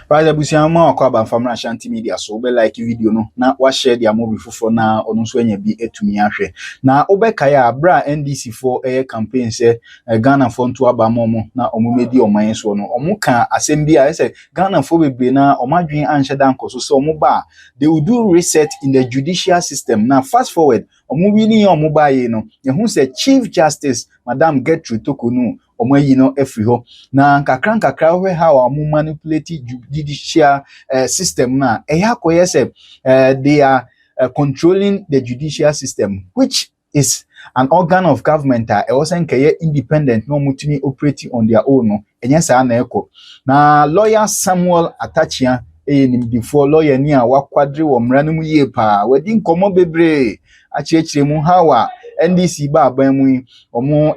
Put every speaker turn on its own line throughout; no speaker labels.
Right, Busiama or Kwaba from Ashanti Media, so be like video no. Now, what share their movie for now, or no swing be a to me. Now, Obekaya, Bra NDC for a campaign say Ghana for to Abamomo, now Omumedi or my so no, Omuka, Assembly, I say Ghana for be now, or my dream answer danko, so Moba. They will do reset in the judicial system. Now, fast forward, Omubini or Mobile, who said Chief Justice, Madam Gertrude Tokunu. Omo yi no afri ho na kakra we how amu manipulate judicial system na koye se they are controlling the judicial system, which is an organ of government e also nkeye independent no mutumi operating on their own no enye sa na eko na lawyer Samuel Akyia before lawyer ni a wakwadre wo mra no mu ye pa wadi nkomo bebre achiechire mu hawa NDC ba abamu omo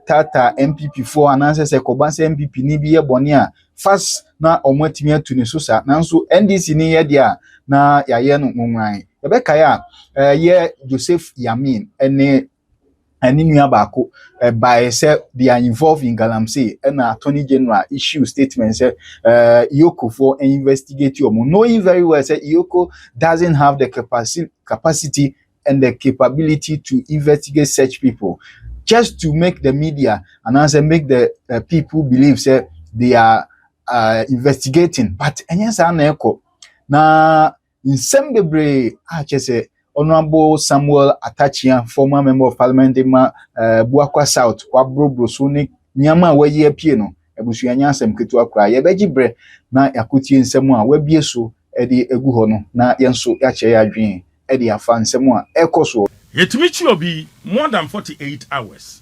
tata MPP for ananse se kobanse MPP ni bi ye bone a fast na omo atimi atu ne so sa nanso NDC ni ye dia na yaye no nwuran ebeka ya ye Joseph Yamin ene nua baako by say they are involved in Galamsey and Attorney General issue statement say Iyoko for investigate omo knowing very well say Iyoko doesn't have the capacity and the capability to investigate such people, just to make the media and also make the people believe say they are investigating. But na in some degree, say Honorable Samuel Akyia, former member of Parliament, Buakwa South, Wabro Sonic, Nyama weye pieno, ebusuanya sem ketu akra, yebejibre na yakuti nsemu we bieso edi eguho no na yenso yache ya adwen.
Yetimichi obi more than 48 hours.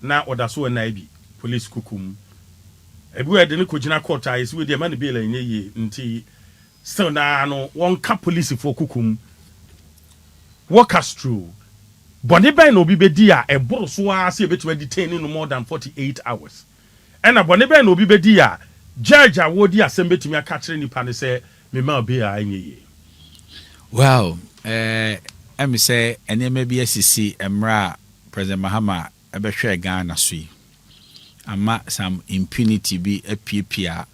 Na odaso na bi police kukum. Ebu ede ne kojina court is we the man be la nye nti still na no one ka police for kukum. Walk us through. Boni ben obi bedi a eboro so a se betu detain no more than 48 hours. And boni ben obi bedi a judge awodi asem betumi aka kire nipa ne se me ma obi a nye.
Well, I say, and then maybe SCC Emra President Mahama Ebeshre Ghana Sui. Ama some impunity be a PPA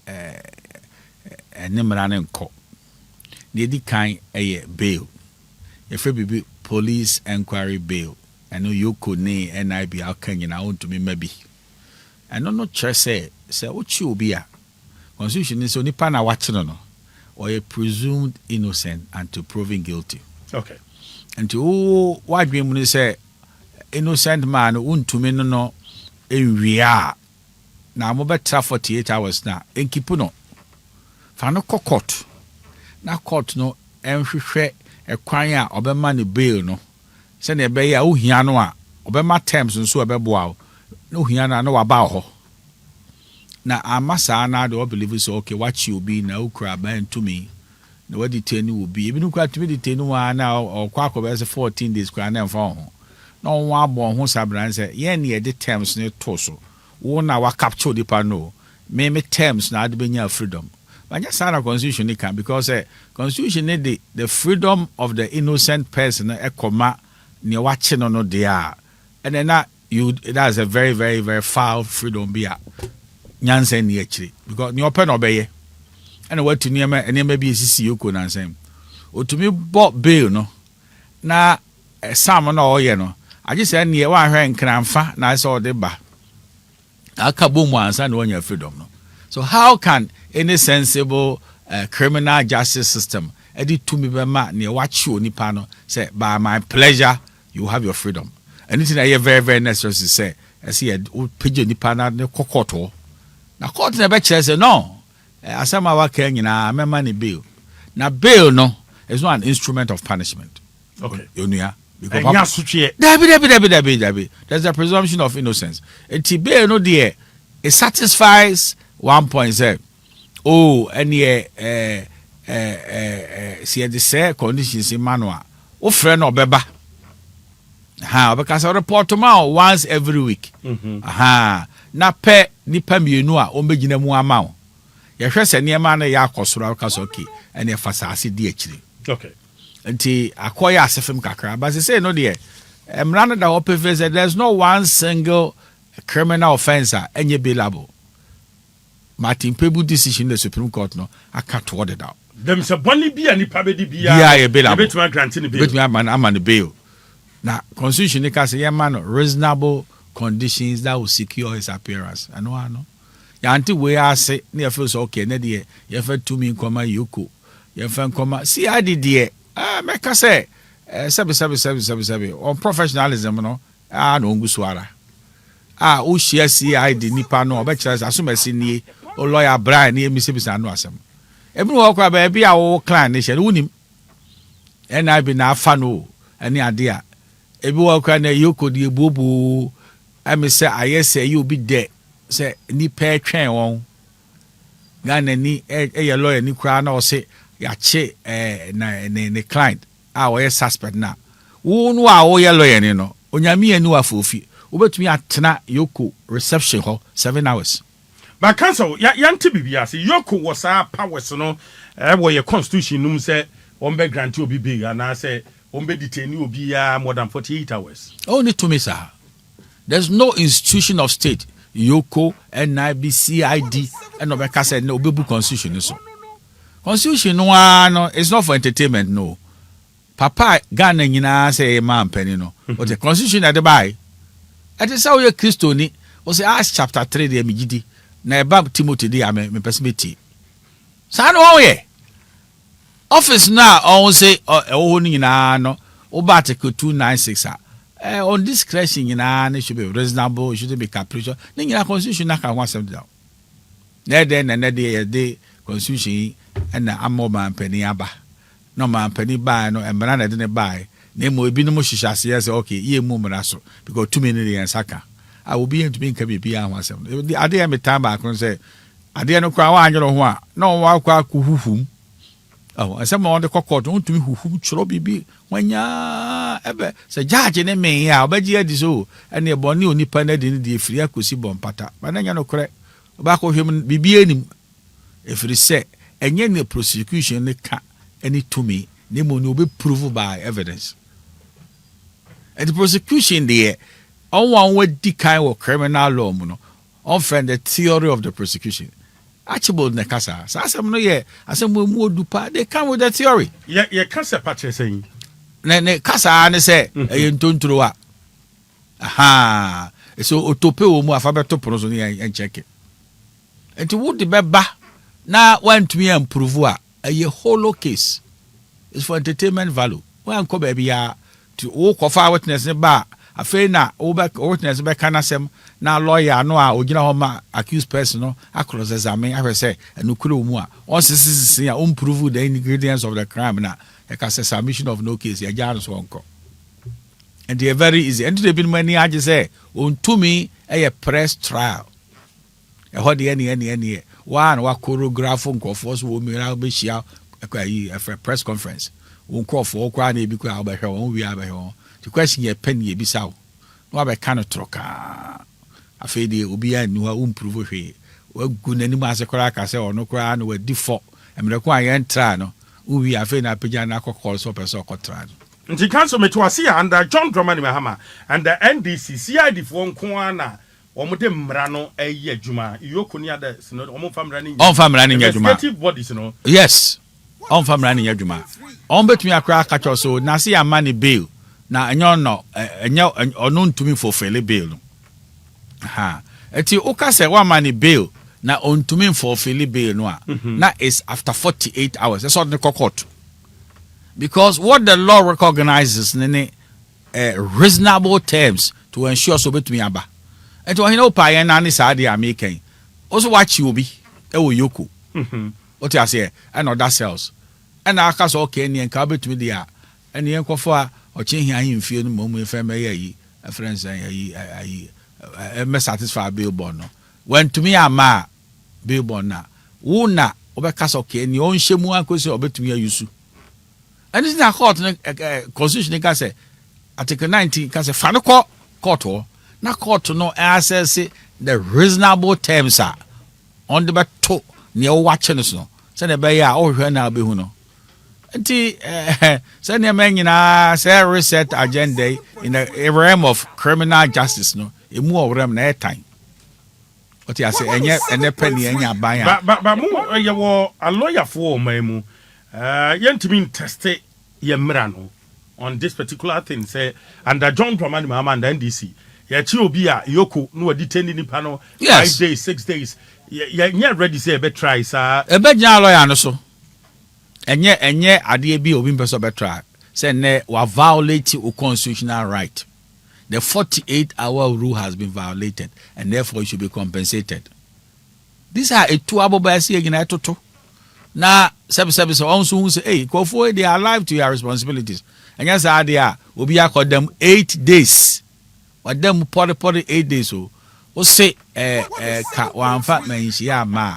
and Nemran Co. Lady kind a bail. If it be police inquiry bail, I know you could nay and I be out Kenyan out to me maybe. I don't know, church say what you be a constitution is only pana watching no. Or a presumed innocent and to proven guilty.
Okay.
And to what we mun say innocent man to me no area. Now mo better 48 hours now. En kipu no. Fa no court. Na court no enhwehwe ekwan a obema ne bail no. Se na be ya ohia no a obema terms nso obeboa no ohia na waba ho. Na amasa na do believe so okay what you be na ukra ban to me na what detain will be even ukra to me detain one na or kwakọ be 14 days kra na mfa ho no one abon ho sabran say ye na the terms ne to so wo na wa capture the pano me terms na ade benya freedom but just sign a constitution ni can because constitution need the freedom of the innocent person e koma ne wache no there and then that that's a very very very foul freedom be nyanse ni akiri because ni open obeye and what to niam be sisi yoko na nsem otumi bo bail no na sam na oye no age say ne wa hwe nkranfa na say ode ba aka bomu ansa na onya freedom no so how can any sensible criminal justice system edi tumi be ma ne wa chi onipa no say by my pleasure you have your freedom anything that you very very necessary to say I see a page onipa na ne kokoto na court na be kire say no asama wa ka nyina mema ne bail na bail no is not an instrument of punishment
okay
onua
because
Dabi. There's a presumption of innocence and bail no there it satisfies 1.0 oh any see the say conditions in manual o friend no beba because I report tomorrow once every week na pe nipa mienu a ombegina mu ama o ye hwe se niema na ya akosoro ka so okay ene fasase di akire
okay
nti akoya asefem kakra but say no there emrana da opefese there's no one single criminal offense enye bailable Martin Pebu decision the Supreme Court no I can't word it out.
Them say bonny be any pabedi be
a bail.
Bet me granting bail.
Bet me I'm on the bail. Now constitution can say yeah man reasonable conditions that will secure his appearance. I know. Ya anti we are say near feels okay na de ye fa to me nkoma yoko. Ye fa nkoma see I did there. Make say sabi on professionalism no no nguswara. O share CID nipa no obekira asumasi nie o lawyer Brian nie misibisa no asem. Ebi wo kwa ba bia wo clan ne hye wonim. Na bi na afa no ani ade a ebi wo kwa na yoko de bobo am say ayese you be there say nipa twen won Ghana ni e lawyer ni kra na o say ya che ne client wo ye suspect na wo no a wo ye lawyer ni no onyame anu afofi obetumi atena yoko reception ho 7 hours.
But council yanti bibia say yoko was our powers no wo your constitution num say on be grant obi big and I say on be detain obi more than 48 hours.
Only to me sir. There's no institution of state yoko NIB CID and obeka say no obebu constitution so. Constitution no it's not for entertainment no. Papa Ghana nyina say man penny no. But the constitution at the buy it is how you Christoni was Acts chapter 3 de migidi na eba Timothy de me personality. Sa no ye. Office na on say oh nyina no oba article 296 on discretion nyina should be reasonable, it should be capricious. Ni nyina constitution na kan wasem down. Na de constitution and na amo man penny aba. No man penny buy no and banana didn't buy. Nemo ebi no mo hihya say okay ye mu mra so because too many dey saka I will be to be nka bibia ahwasem the ade am time back say ade no kwa wa anyo ho a no wa kwa kuhuhum asem on the court on tumi huhum choro bibi wanya ebe say judge ne me ya obaji adi so ene e boni onipa na de ne de free akosi bompata bananya no kore ba ko hwem bibi anim efiri say enye ne prosecution ne ka any to me nemo no be proved by evidence. And the prosecution there, on one way the kind of criminal law, on friend the theory of the prosecution. Actually, ne kasa. So I said, no, yeah, I said, we more do part. They come with the theory.
Yeah, kasa patche saying.
Ne kasa ane say, don't throw up. Aha. So otope o mu afabeto pronoso ni en check it. And to would the beba na want me and prove a hollow case. It's for entertainment value. When come baby to walk of our witness ba afei na witness be kana sem na lawyer no a ogina homa accused person no across examine I say enukuru mu a on sisi a prove the ingredients of the crime na e ka say submission of no case ya jano so onko. And they are very easy. And they been many I just say on to me a press trial. E ho de any one wa choreograph nko force wo mi ra be shia a press conference. Won call for okwa na ebi kwa obehwe won wi abehwe the question ye pen ye bisa wo no be kan troka afei de obi an ni wa improve hwe wa gu nani ma se kora ka se ono kora na wa default emre kwa ye ntra no wi afei na pagya na akokol so person okotra no
nti council metwase under John Dramani Mahama and the NDC CID for nko na omo de mra no eye adwuma yoko ni ada no omo famra ni
adwuma
investigative bodies no
yes on family ni adwuma on betumi akra catch so na se ya money bail na enyo no ono ntumi for fail bail ha eti oka se wa money bail na ontumi for fail bail no na is after 48 hours that's what the court because what the law recognizes in reasonable terms to ensure so betumi aba eti o hina opa ye na ni sa de american also watch you be e wo yoko what you say and other cells and I cast okay and encourage to me there and the encofo or change him feel no moment if a friends and me satisfy billboard no when to me ama billboard na wo na obekasa okay and your shemu ankosi obetumi ayusu and this na court constitution can say article 19 can say fan court na court no access the reasonable terms are on the bato near watching us no say na be ya o hwe na be hu no nti say na men nyina say reset agenda in the realm of criminal justice no emu o realm na time What you say? Enye penny enye banya.
But mo ye wo a lawyer for mu. Yentimi test ye mrano on this particular thing say under John Dramani Mahama and NDC. Ya chi obi a yoko no detain nipa no 5 days 6 days. Ya ready say be try sir.
E be jan lawyer no so. Enye ade bi obi mpeso be try. Say ne wa violate o constitutional right. The 48-hour rule has been violated and therefore it should be compensated. These are a two abobasi agina toto. Na sebi so on so say hey go for they are alive to your responsibilities. And yes they are obi akọ them 8 days. What them pori 8 days so. O say ka wan fa manhia ma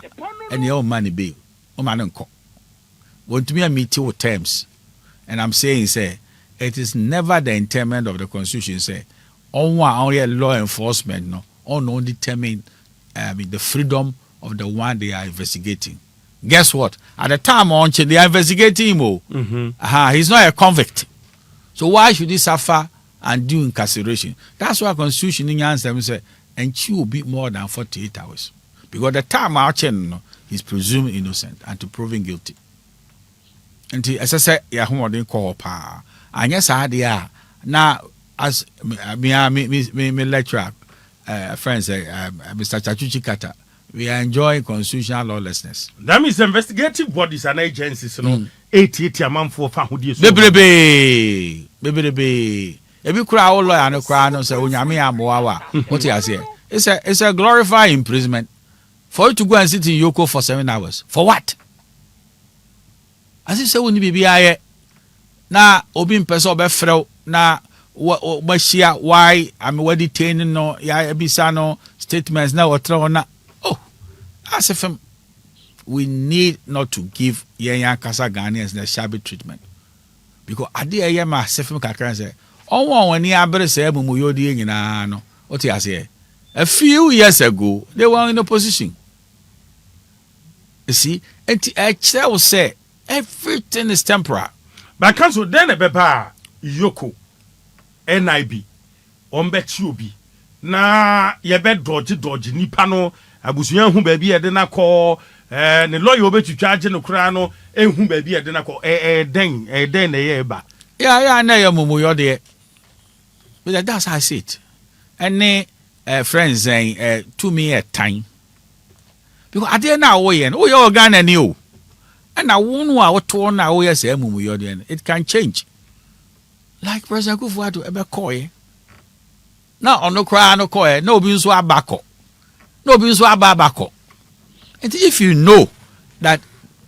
and your money be. O man nko. Want to be a meet with terms. And I'm saying say it is never the intent of the constitution say on law enforcement no on determine the freedom of the one they are investigating. Guess what? At the time on they are investigating him. He's not a convict. So why should he suffer and do incarceration? That's why constitution in answer say and she will be more than 48 hours. Because the time no, he's presumed innocent and to proven guilty. And as I said, yeah, who didn't call pa. And yes, I had now as me lecturer friends Mr. Chachuchi Kata, we are enjoying constitutional lawlessness.
That means investigative bodies and agencies, you know, 88 a month for family.
Baby. If you cry all lawyer and cry no say unyame amoawa. What you say? It's a glorified imprisonment for you to go and sit in Yoko for 7 hours. For what? As if say woni bibia na obi mpese obefrew na machia why am we detaining no ya ebisa no statements na wotre na as if we need not to give Yenya Kasa Ghanaians the shabby treatment. Because ade eye ma sefem kakran say onwo wani abere say amumu yodi nyina no what you say a few years ago they were in opposition. You see, and I will say everything is temporal.
But council then a beba Yoko NIB Ombetiobi na yebe dodge nipa no abusuan hu ba bi e de na call ne lawyer obetu charge no kra no ehun ba bi e de na call den na ye ba
yeah na ya mumu yo de but that's how I see it. And friends to me a time because ade na wo ye no wo ye organ ni o. And I won't know what to na we say it can change. Like President Kufuor ebe koye. Now on no cry no koye, no be so abako. No be so abako. And if you know that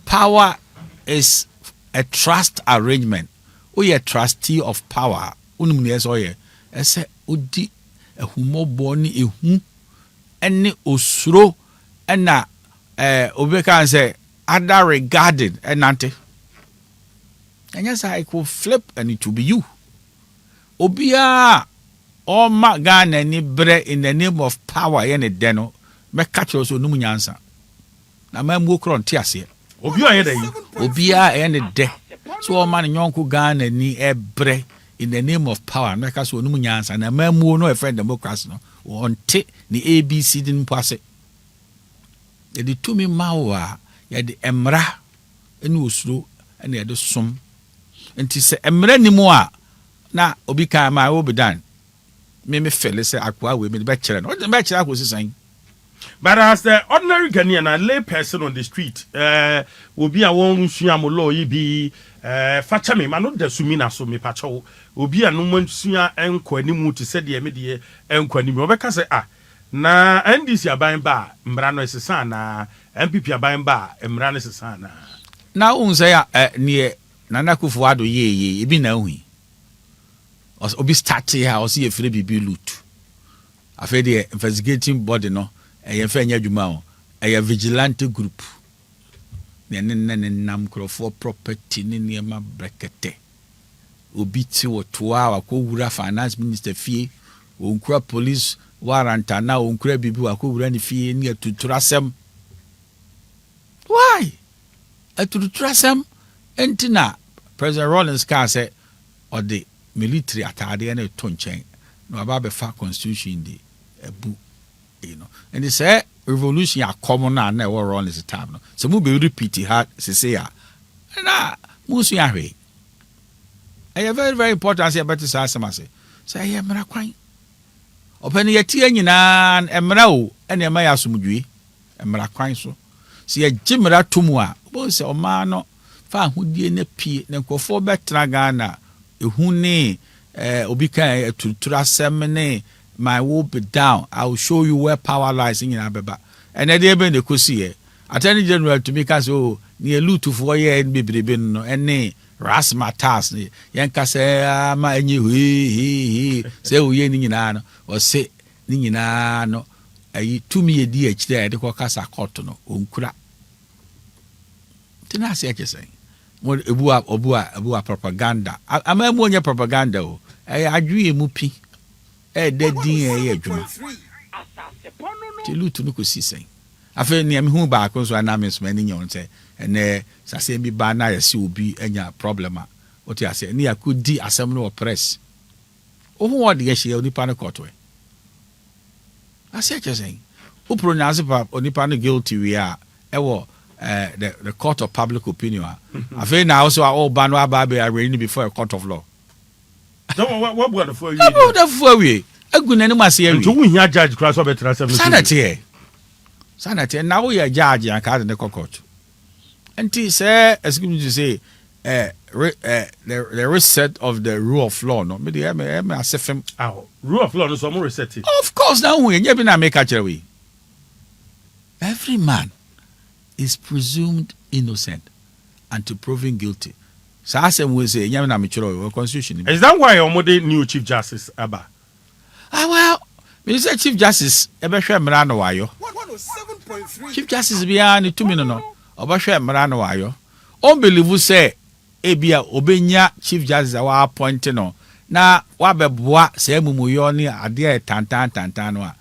power is a trust arrangement, we a trustee of power, unum so ye. I say odi ehumo boni ehu ene osuro na obeka say other regarded and ante. And yes, I could flip and it will be you. Obia all my gun any bread in the name of power any deno, me catch also no answer. Na me mo kron tiase. Obia any de. So all man yonku gun any bread in the name of power, me catch so no answer. Na me mo no a friend democracy no. On te ni ABC didn't pass it. The to me mawa. Ya de emra ene osuro ene ya de som enti se emra ni mu a na obi kan ma wo bedan me fele se akwa we me be kire no be kire akwa sisan.
But as the ordinary Ghanaian and lay person on the street will be a one suam law bi facha me man no da sumina so me pacho obi a no man sua enkwani mu to said ye me de enkwani me obeka se na NDC aban ba mbra no esesa na MPP aban ba mbra no esesa
na unse ya ne Nana Kufuor ye ebi na hu obi start here o see efre bibi loot afa de investigating body no e fa nya dwuma o e vigilante group ne nam crofo property ne niema brekete obi ti wo toa akowura finance minister fie onkura police warrant na onkura bibi akowura ne fie ne atuturasem. Why atuturasem entina President Rollins can say or the military atade na to nchen no aba be fa constitution di ebu you know. And they say revolution are common and never run is time. No, so we be repeat it hard. Say ya, na musu ya hwe. I very very important. I say better say something. Say ya mra kwan. Open ye tie nyina emra o ene ma ya asomdwe emra kwan so. Si ye gimra tomu a, bo se o ma no fa ahodie na pie na nkofo betra Ghana ehu ne obi kan tutura semne my will be down. I will show you where power lies in Abeba. And then they been the kusie. Attorney General to me can say, oh, near Lutu for ye and be no and nay, ras matas ni. Yanka say, ma and you he say, oh, ye ninano or say ninano. To me a DH there, the Kokasa Cotono, unkura. Then I say, what abua propaganda. I'm a more propaganda. I agree, mupi. Dead din adwuma ti lutu no ko sisen afa ni am hu ba ko so anamens mani nyon se ene sase bi ba na yesi obi anya problema o ti ase ni akudi asem no press o hu wode ye hye onipa no court we ase chesen o pronounce pa onipa no guilty we a ewo the court of public opinion afa na also all ban wa ba be arraign before a court of law.
What the for you?
What the for we? A good name must hear
you. We judge class of better Sanity. Now we are judge and card in the cockroach. And T say, excuse me to say, the reset of the rule of law. No, maybe I say, rule of law is more reset. Of course, now we never make a way. Every man is presumed innocent until proven guilty. So I say, constitution. Is that why your modern new Chief Justice Abba? Well, Minister Chief Justice Ebeshe Mrano Wayo. 107.3. Chief Justice Biani 2 minutes no. Obashe Mrano Wayo. Unbelievable say Ebia Obenya Chief Justice awa appointed no. Na wabeboa say mumuyo ni ade tantan no a.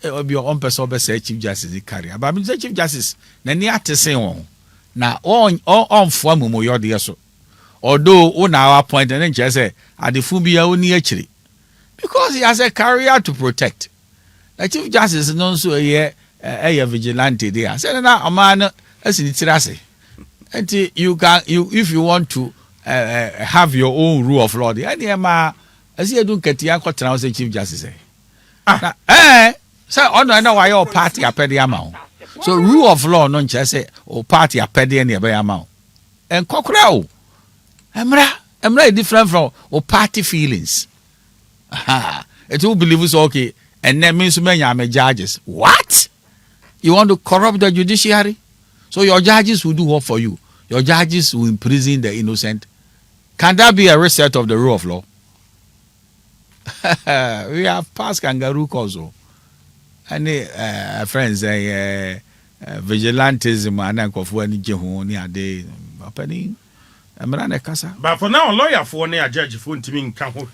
Obi on person be say Chief Justice carry. But Minister Chief Justice na ni atese won. Na on fo mumuyo de so. Although on our point and then say at the Fubia only actually because he has a career to protect. The Chief Justice is known so a vigilante there. I said now a man as in Tirase. And you if you want to have your own rule of law, the idea as you don't get your say Chief Justice. So I know why your party are petty amount. So rule of law non just say or party are petty any amount. And cockerel. Emra different from party feelings. It will believe us okay, and that means many are judges. What? You want to corrupt the judiciary? So your judges will do what for you? Your judges will imprison the innocent. Can that be a reset of the rule of law? We have passed kangaroo also. And friends, vigilantism and any jehoni are they happening? But for now, lawyer for near judge for Timing Campo,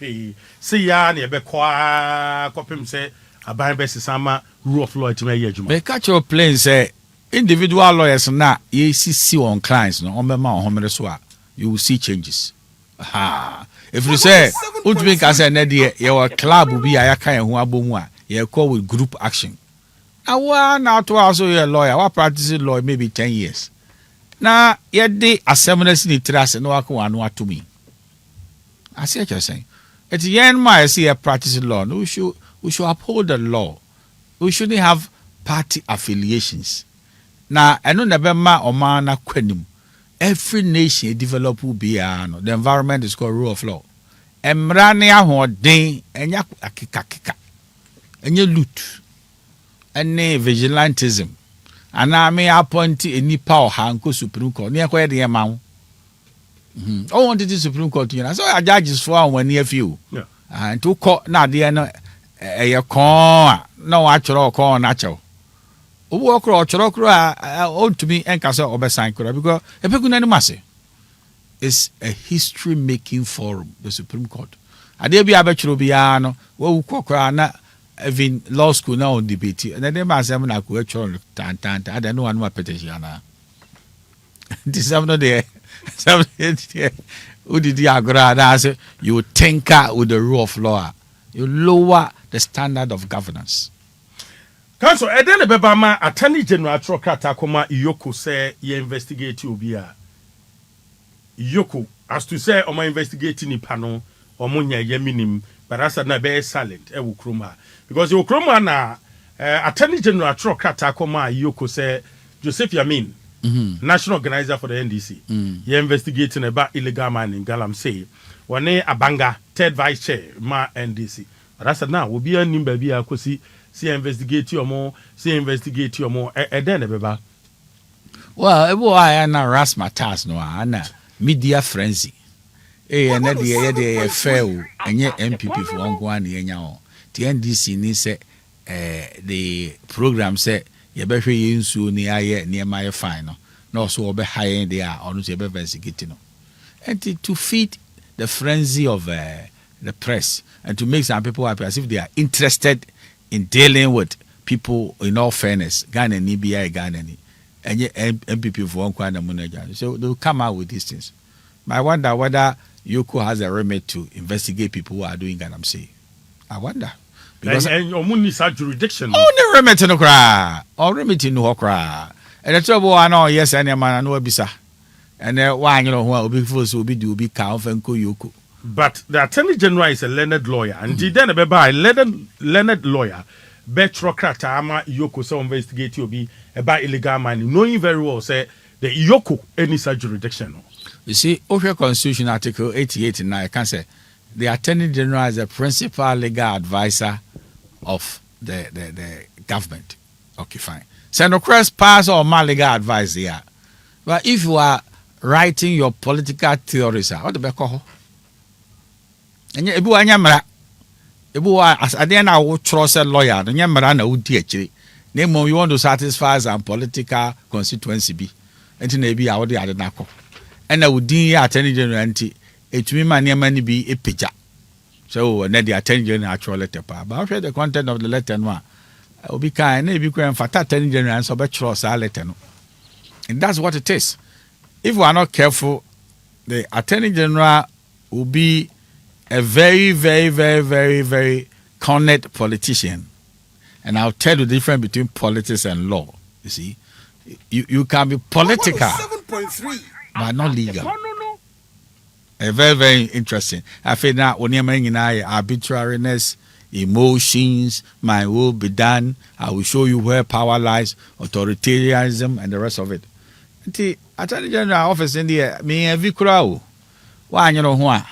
say ya near Bequa, copy say, a buy best summer rule of law to my age. May catch your plane say, individual lawyers now, ye see on clients, no, on my mouth, you will see changes. Aha. If you say, would make us an idea, your club will be a kind of wabumwa, you call with group action. Now, one now to also your lawyer, what practicing law maybe 10 years. Na yede assemblies ni trust no akwa anu to me. I see what you're saying. It's yen ma see a practice law. No, we should uphold the law. We shouldn't have party affiliations. Na eno nebema oma na kwenum. Every nation develop will be the environment is called rule of law. Emrane ahoden enya akika. Enye loot. Ene vigilantism. And I may appoint any power hanko Supreme Court. Near where the amount. Oh, wanted the Supreme Court. You know, so a judge is for 1 year few. Yeah. And to court now, dear, no, a corn, no actual corn natural. Oh, walk or ought to be and castle or Bessan because a peculiar is a history making forum, the Supreme Court. I dare be a bachelor biano, well, cocker. Even law school now debate, and then my seven I could actually I don't know one more petition. This is not there. Who did you agree? You tinker with the rule of law, you lower the standard of governance. Council, and then the Bebama Attorney General Trokata Koma Iyoko say ye investigate Obia. Iyoko, as to say, Oma investigating the panel, or Munya Yeminim, but as na be silent, Ewu Kroma. Because you Kroma na Attorney General Trokata Koma Iyoko say, Joseph Yamin, National Organizer for the NDC, ye investigating about illegal mining, Galam say, Wane Abanga, third vice chair, ma NDC. But as now, will be a nimba be a kosi. See investigate your more, and then beba.
Well, I na ras matas no ana media frenzy. And that the fair and yet MPP for one year. The NDC ni say the program say you better use near my final. No, so be high they are on to investigating. And to feed the frenzy of the press and to make some people happy as if they are interested in dealing with people in all fairness, Ghana and EBI, Ghana and MPP for one kind of money. So they'll come out with these things. But I wonder whether Yoko has a remit to investigate people who are doing Ghana. I wonder.
Because and your money is jurisdiction.
Oh, the remit in the cry, or remit in the cry. And the trouble I know, yes, and a man, I know Bisa. And then why you know who will be forced to be count and Yoko.
But the Attorney General is a learned lawyer, and he then a learned lawyer, Betrokrata ama Yoko so investigate you be about illegal mining, knowing very well say the Yoko any such jurisdiction.
You see, over Constitution Article 88 and 9 can say the Attorney General is the principal legal advisor of the government. Okay, fine. So no cross pass or my legal advice here. But if you are writing your political theories, what the call? And yet, Ebu Anyamara, Ebu as Adena would trust a lawyer, the Yamarana would actually name you want to satisfy some political constituency be, and to maybe out the other nako. And I would deem Attorney General, it will my name be a picture. So, and then the Attorney General actual letter, but I'll share the content of the letter. I will be kind, maybe grand for Attorney General and so bet trust our letter. And that's what it is. If we are not careful, the Attorney General will be a very, very, very, very, very cornered politician. And I'll tell you the difference between politics and law. You see, you can be political, but not legal. A very, very interesting. I feel now when you're making arbitrariness, emotions, my will be done. I will show you where power lies, authoritarianism, and the rest of it. The Attorney General office in the me every crowd. Why you know why?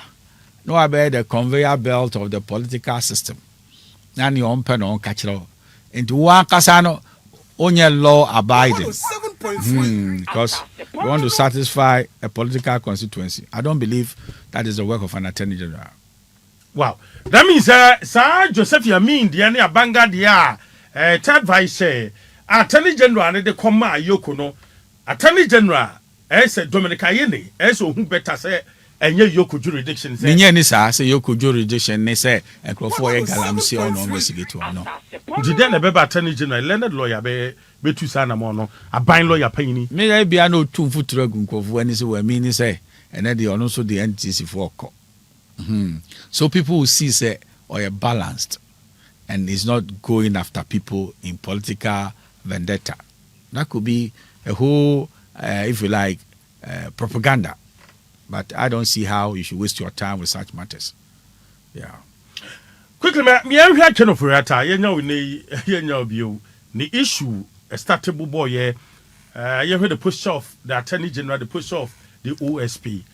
No, I bear the conveyor belt of the political system. Nani on pen on catch it all. Into one casano, only law abiding. Because we want to satisfy a political constituency. I don't believe that is the work of an Attorney General.
Wow. That means, Sir Joseph Yamin, the Ania Banga, the third vice chair, Attorney General, and the Koma Yoko no. Attorney General, as a Dominica Yene, as who better say, and your Yoko jurisdiction.
Ninya say Yoko jurisdiction, they say, and Crawford Galamsi on investigate or no.
Did then a baby Attorney General, Leonard lawyer, be to Sana Mono, a bind lawyer penny.
May I be a no 2 foot dragon when is where meaning say, and then the also the NTC for call. So people will see say or a balanced and is not going after people in political vendetta. That could be a whole, if you like, propaganda. But I don't see how you should waste your time with such matters. Yeah.
Quickly, me I'm here to for Atta. You know, the issue a startable boy. You heard the push off the Attorney General, the push off the OSP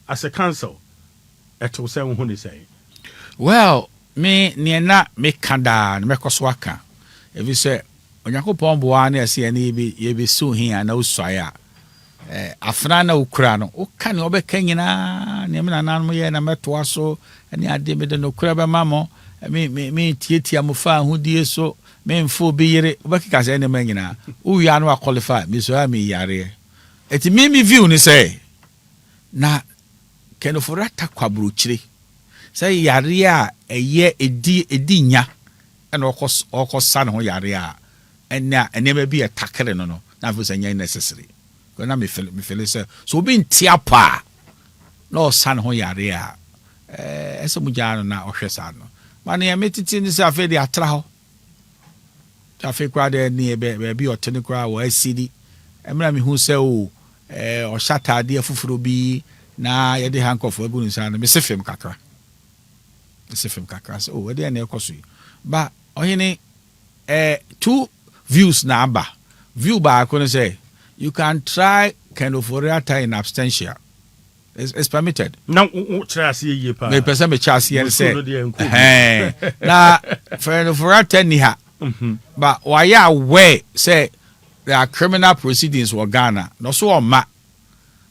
as a council. At all, say.
Well, me niena me kanda me koswaka. If you say, Onyakopon boane see any be so here na usaya. Afrana ukrano o kan obeka nyina ne me nanan ye na metoa so ne ade me de no kura be mamo me tietia mo fa hudie so me mfo bi yire obeka se ne manyina o wi anu qualify me so am yare eti me view ni say na kenofurata kwabruchire say yare a eye edi nya na okosa ne ho yare a enya enema bi atakere no na fo say nya necessary. When I me feel so being tiapa no san ho yare a eso mujano na ohwesano mane ya metiti ni se afi de atra ho traffic crowd near baby or telecra or CD. And I mean, who say, oh, or shatter dear Fufuro be na yɛde handcuff agu ne nsa no mese fem kakra so oh wede na ekoso ba ohene two views na aba view ba ko no say you can try kind of oriata in absentia it's permitted
na try ase yie pa
me person me chase and say na friend of oriata ni ha but why ya aware say there are criminal proceedings for Ghana no so ma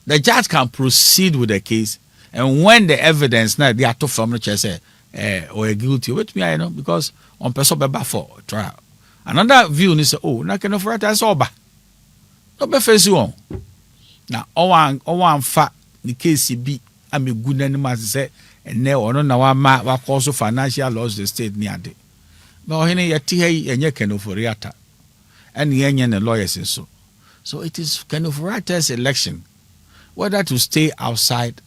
the judge can proceed with the case, and when the evidence now they are to from the church say or guilty, wait me I know because on person be for trial. Another view is oh na can for that sober. No be face you on. Now one fa the case be am good animal say and ne ono na wa ma wa cause financial loss the state near de. But hene yeti hey enye can for reata. And yenye the lawyers so. So it is kind of writer's election. Whether to stay outside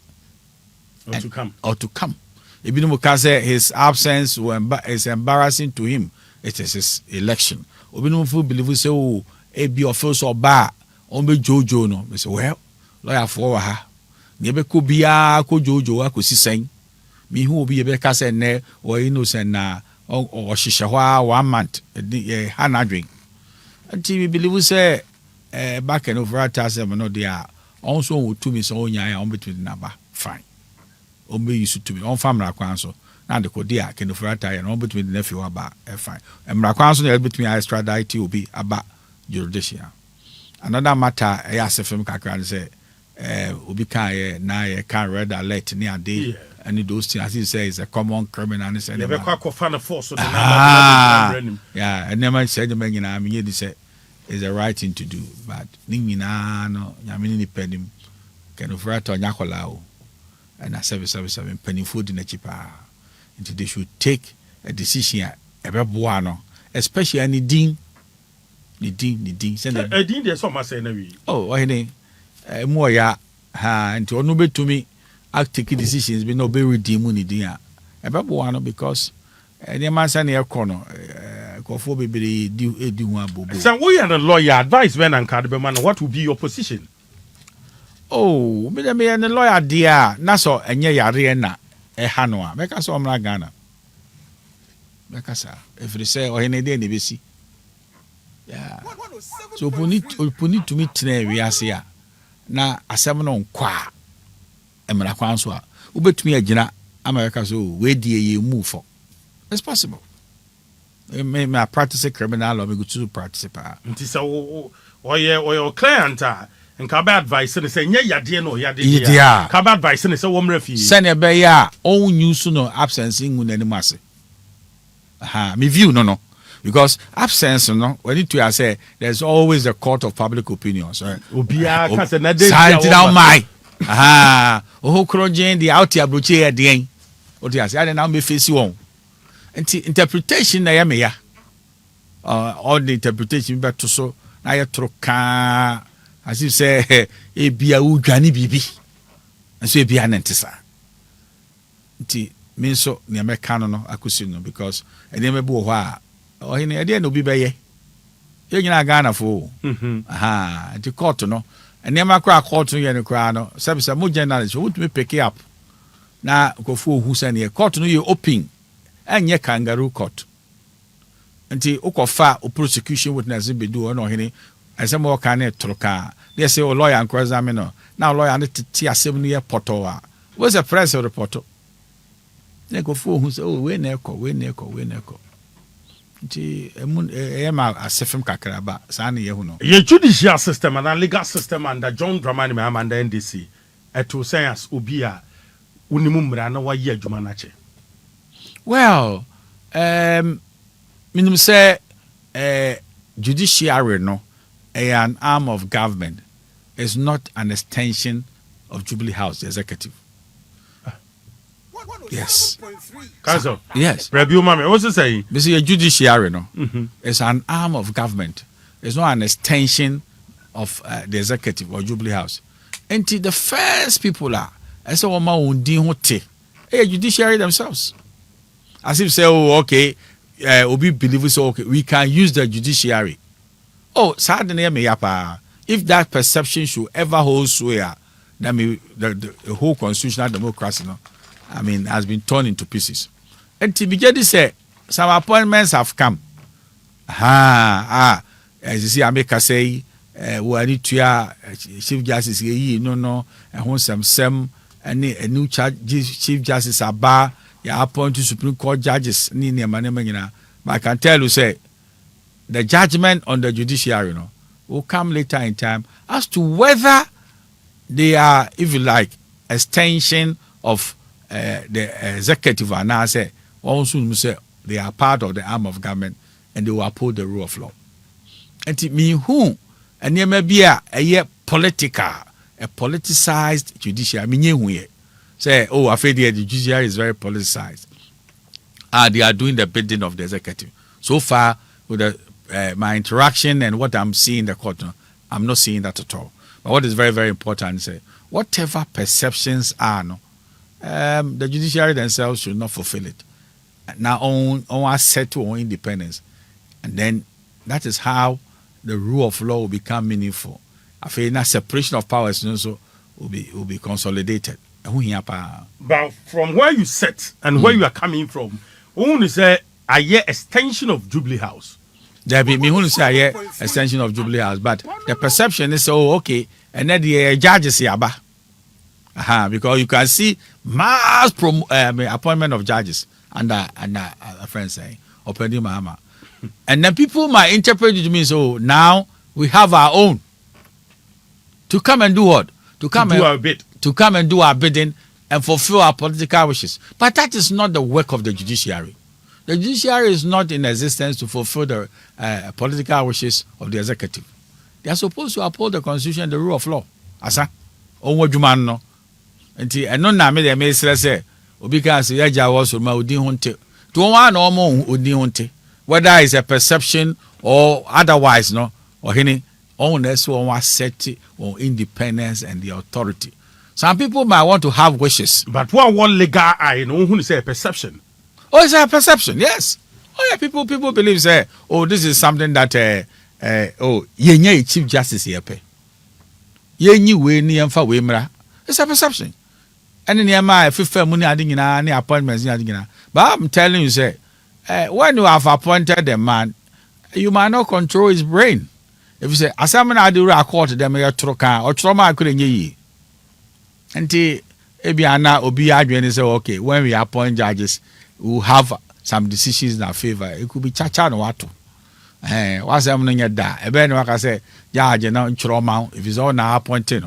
or to come.
Ibn Mukase, his absence is embarrassing to him. It is his election. Ibn Mufu believe say, oh, be or first or bar, be Jojo no. They say, well, lawyer for her. Nebe could be a ko Jojo, I could see saying. Me who be a Becase ne or innocent na or Shishawa 1 month, Hannah drink. Until we believe say, back and over at us, no, they are. Also to me so nya on between number fine o me used to me on family kwan so na de ko dia can for attire on between the nephew aba fine emra kwan so na between extradite obi aba judicial another matter e asefem kakra say obi kan na ye can red alert ni ade and those things as he says is a common criminal and say
never kwa fan force so the
yeah and never said the man nyina me dey say is the right thing to do, but Ningina no Yamini ni penim can offer to Nyakolao and a service penny food in a cheaper. And they should take a decision buano, especially any dean. Send
a dean there's so much energy.
Oh, any more ya and to no to me act take decisions be no be redeem ni dia. Buano because any man send a corner. So
we are a lawyer advice when and man what will be your position?
Oh, me and the lawyer dear naso enye yare na hanoa make us omra Ghana make us if they say or any day ni besi yeah so puni to meet tena we ase na asem no nkwa emra kwan so a ubetumi agina America so we die ye move for it's possible. I practice criminal or me go to practice pa.
Nti so or your client and ka bad advice and say nya yade no yade ya. Ka bad advice and say wo mrefi.
Send e be ya own news no absence in nanu ase. Aha, me view no. Because absence no when it to say there's always the court of public opinion. So
obia ka say na dey
down my. Aha, o krojen di out ya broche e den. O ti ase ade na me face won. Interpretation na yame ya all the interpretation be to so na ye troka as you say e bia udwane bibi so e bia nantisa nti me so ne me kan no akosi no because ene me bo ho a o hene ade na obi be ye nyina Ghana fo aha nti court no ene ma kra court no ye ne kra no service mo journalist wo to me pick up na kofu hu se ne court no ye open enye kangaroo court nti ukofa o prosecution witness be do no hene asem o kan e troka they say o lawyer and examine no now lawyer ne ti asem no ye poto a was a press report ne go fo hu say oh we na eko nti ma asefem kakra ba sa na ye hu no
ye judicial system and legal system under John Dramani Mahama and NDC eto science obi a unimu mra na wa ye adwuma na che.
Well, minimum say judiciary no an arm of government is not an extension of Jubilee House, the executive. Yes.
Council.
Yes.
Review mama, what's it saying?
This is a judiciary no. It's an arm of government. It's not an extension of the executive or Jubilee House. And the first people are as a woman who judiciary themselves. As if say, oh, okay, obi believe so okay we can use the judiciary. Oh, sadly me yapa. If that perception should ever hold sway, that mean the whole constitutional democracy, no, I mean, has been torn into pieces. And TBJ say some appointments have come. As you see, America say, we need to Chief Justice no, and who some and a new Chief Justice Aba, ya appoint to Supreme Court judges, but I can tell you, say, the judgment on the judiciary, will come later in time as to whether they are, if you like, extension of the executive, and I say, also say they are part of the arm of government and they will uphold the rule of law. And it means who, and there may be a political, a politicized judiciary. I mean, you say, oh, I feel the judiciary is very politicized. They are doing the bidding of the executive. So far, with my interaction and what I'm seeing in the court, I'm not seeing that at all. But what is very, very important is whatever perceptions are, the judiciary themselves should not fulfill it. Now, on set to own independence, and then that is how the rule of law will become meaningful. I feel that separation of powers also will be consolidated.
But from where you sit and where you are coming from, only say a year extension of Jubilee House.
There be me who say a year extension of Jubilee House, but the perception is okay, and then the judges yaba. Because you can see mass appointment of judges and a friend saying opening Mahama. And then people might interpret it to mean so now we have our own to come and do what? To come and do our bidding and fulfill our political wishes. But that is not the work of the judiciary. The judiciary is not in existence to fulfill the political wishes of the executive. They are supposed to uphold the constitution and the rule of law. Asa, onwo dwuma no. Nti eno na me de me say obi kan say yaja wo so ma odi honte. To one na omo odi honte. Whether it's a perception or otherwise, no, or any on set on independence and the authority. Some people might want to have wishes.
But one legal eye, no who say a perception.
Oh, it's a perception, yes. Oh yeah, people believe say, oh, this is something that yenye Chief Justice yepe. Yenye we ni amfa we mra. It's a perception. And in the my fifth money adingina any appointments adingina. But I'm telling you, say, when you have appointed a man, you might not control his brain. If you say, asaman adu record them ya troka or trauma couldn't ye. Until Ebiana Obi Adrian say, okay, when we appoint judges, we will have some decisions in our favor. It could be chacha no watu. What's happening at that? A ben waka say, judge no trauma if it's all now appointed.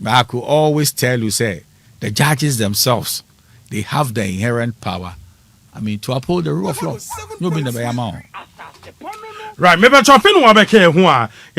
But I could always tell you, say, the judges themselves, they have the inherent power. I mean, to uphold the rule of law. No be never amount.
Right, maybe chopping one back here. You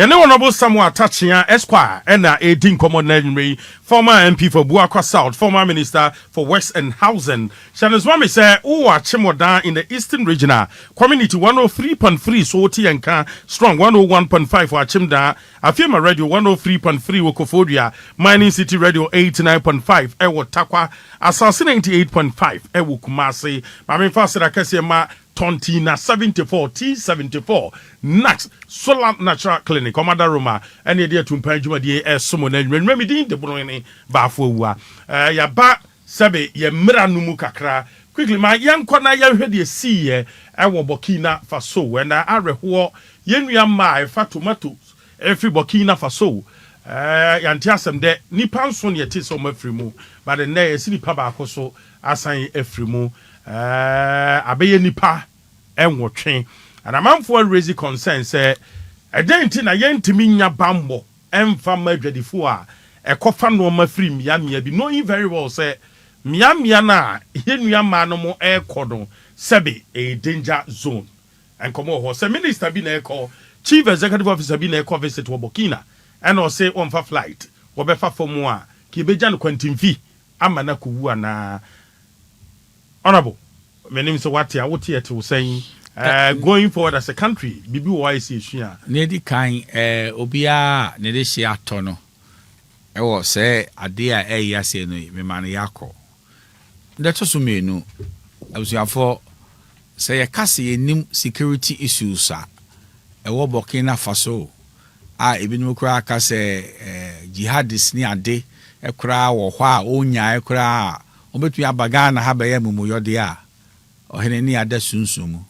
know, honorable Samuel Atta Esquire, and 18 common name, former MP for Buakwa South, former Minister for West and Housing. Shannon's mommy say, oh, Chimoda in the Eastern Regional Community 103.3, so T&K, strong 101.5 for Chimda, Afima Radio 103.3, Wokofodia, Mining City Radio 89.5, Ewo Takwa, Assassin 98.5, Ewo Kumasi, Mami Fasira Kasiema. Tontina 74 T74 Nax Solar Natural Clinic Commander Roma and the dear to Panjuma de Summon and remedy the Bruni Bafua. Ya ba Sabe ye Miranumu Kakra. Quickly, my young corner heard ye see ye Awa Burkina Faso and I reho Yenria Mai Fatumatu every Burkina Faso. Yantiasem de Nipanson ye tis on Mefrimu, but the nay city Pabacoso assign Efrimu. Abeye nipa enwotwe and a man for raise concern say a denti na yentimi nya bambo emfa madwadifo a ekofa no ma free miamia bi knowing very well say miamia na yenua ma no mo ekodo sebe a danger zone and come ho say minister bi na eko chief executive officer bi na eko visit to Burkina and o say on fa flight wo be fa fomu a ki beja no kwantimfi amana kuwu ana. Honorable, my name is Watia. What here to saying going forward as a country? Bibi wise issue.
Nedi kind obia nedi shi atono. Ewo say adia yase no me man yako. That was me no. I was for say a kasi nim security issues a ewo Burkina Faso a ebinu kura ka say jihadists ni ade ekura wo hɔ a onya ekura obetu abaga na ha be ya mumuyo de a ohene ni ada sunsumu.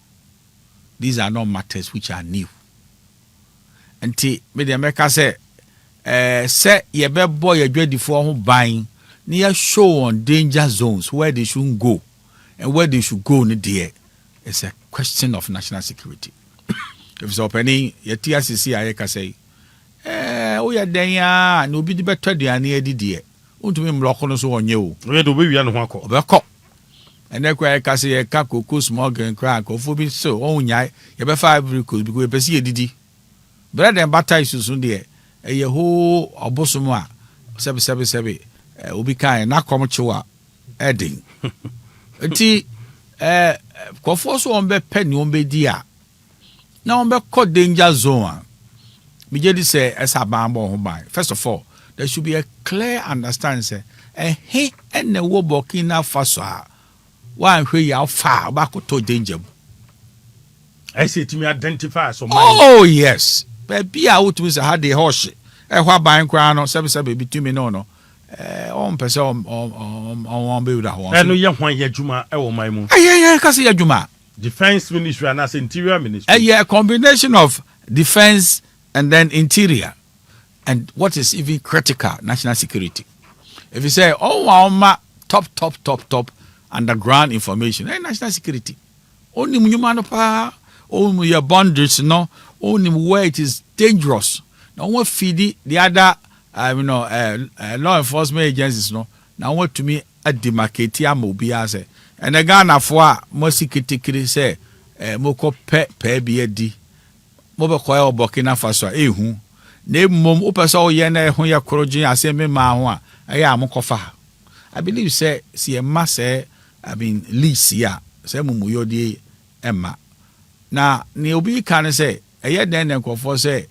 These are not matters which are new. Enti me de America say ye be boy adwadifo ho ban near show on danger zones where they shouldn't go and where they should go in there. It's a question of national security. If it's opening, your TRCC, I can say, we are there, no be the better than any idea. Won't we block on us on you?
We do we and one call.
And then I can say a caco, smog and crack, or for me so, oh, yeah, you have 5 recruits because we see a diddy. Bread and butter is soon there. A whole or bossuma, 777. Ubi kind na komochwa edding. Enti kwafo so on be pen on be dia. Na on be called danger zone. Me just say esa bambo ho ban. First of all, there should be a clear understanding say he and the wo Burkina Faso a wan hwe ya fa ba ko to danger.
I say to me identify so
Oh yes. Be a wo to say how dey horse. Hwa ban kra no 77 between no. On person on be with that one.
And you want your Juma, my moon.
Yeah, kasi ya Juma.
Defense Ministry and as Interior Ministry.
Yeah, a combination of defense and then interior. And what is even critical, national security. If you say, top underground information, national security. Only human power, only your boundaries, no, only where it is dangerous. No one feed the other. Law enforcement agencies no now what to me a demarcate amobia say and the Ghana for mosikiti say moko pe bi di mo be koy Burkina Faso ehu na mom opesa ye na ehu ye korogin asem ma ho a eya amokofa. I believe say see a mass lease ya say mumuyo di emma na ne obi kan say eye den nkofo say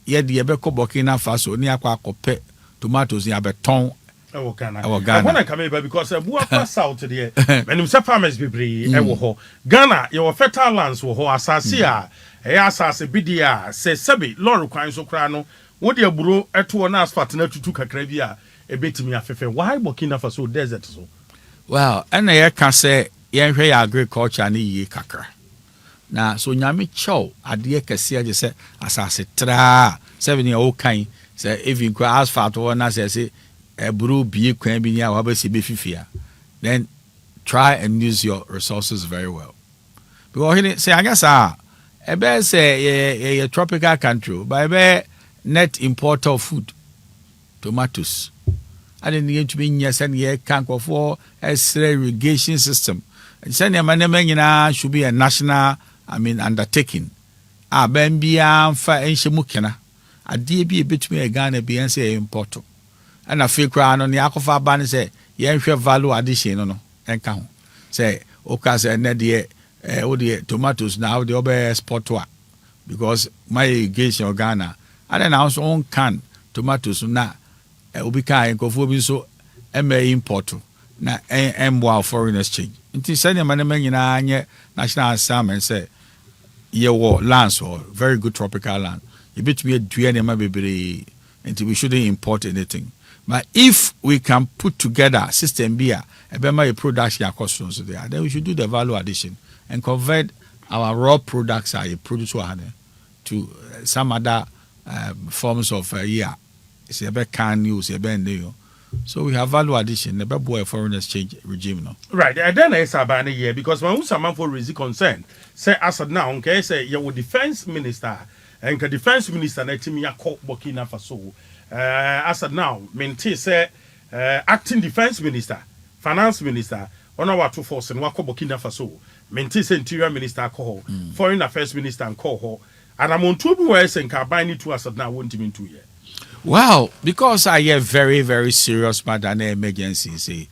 ye de be ko Burkina Faso ni akwa akopɛ tomatoes ni abeton
Ghana.
I want
to come here because Buakwa South there. And you say farmers be brave. Ghana, your fertile lands were ho asase a asase bidia say sebi lorry kwan so kra no. Wo de aburo eto na asphalt na tutu kakra bi a ebetimi afefe. Why Burkina Faso desert so?
Well, and ye can say ye hwe agriculture ni yi kakra. Na so nyame chow ade kese age say asase tra 7 year old kind say even kwa asphalt wo na say buru bie kwan bi ni a wa ba se be fifia. Then try and use your resources very well. Because he say I guess ebe say a tropical country but ebe net importer of food tomatoes. I didn't need to be near send ye can go for a irrigation system. And send your man should be a national undertaking. Ben bia fa enshemukena. Ade bi betumi e Ghana bi ense import. And a fake crown on the akofa ban say yen hwe value addition no enka ho. Say oka say na de tomatoes now the other export to because my irrigation Ghana and then also on can tomatoes na obi kan nkofo bi so import na emwa foreign exchange. Nti say na man nyina anye national assignment say ye war lands or very good tropical land. You bet me a duane bebre until we shouldn't import anything. But if we can put together system beer, a production costs there, then we should do the value addition and convert our raw products produce to some other forms of it's a can use a so we have value addition, the boy foreign exchange regime now.
Right, and then it's about a year because when we some for raise concern, say as of now, okay, say your defense minister and the defense minister na timi yakọ Burkina Faso. As of now, maintain say acting defense minister, finance minister, on our 2 force and wako Burkina Faso, maintain say interior minister call, foreign affairs minister and call, and I'm on 2 boys and combine to us now won't even 2 years.
Well, because I have very, very serious matter and emergency, say,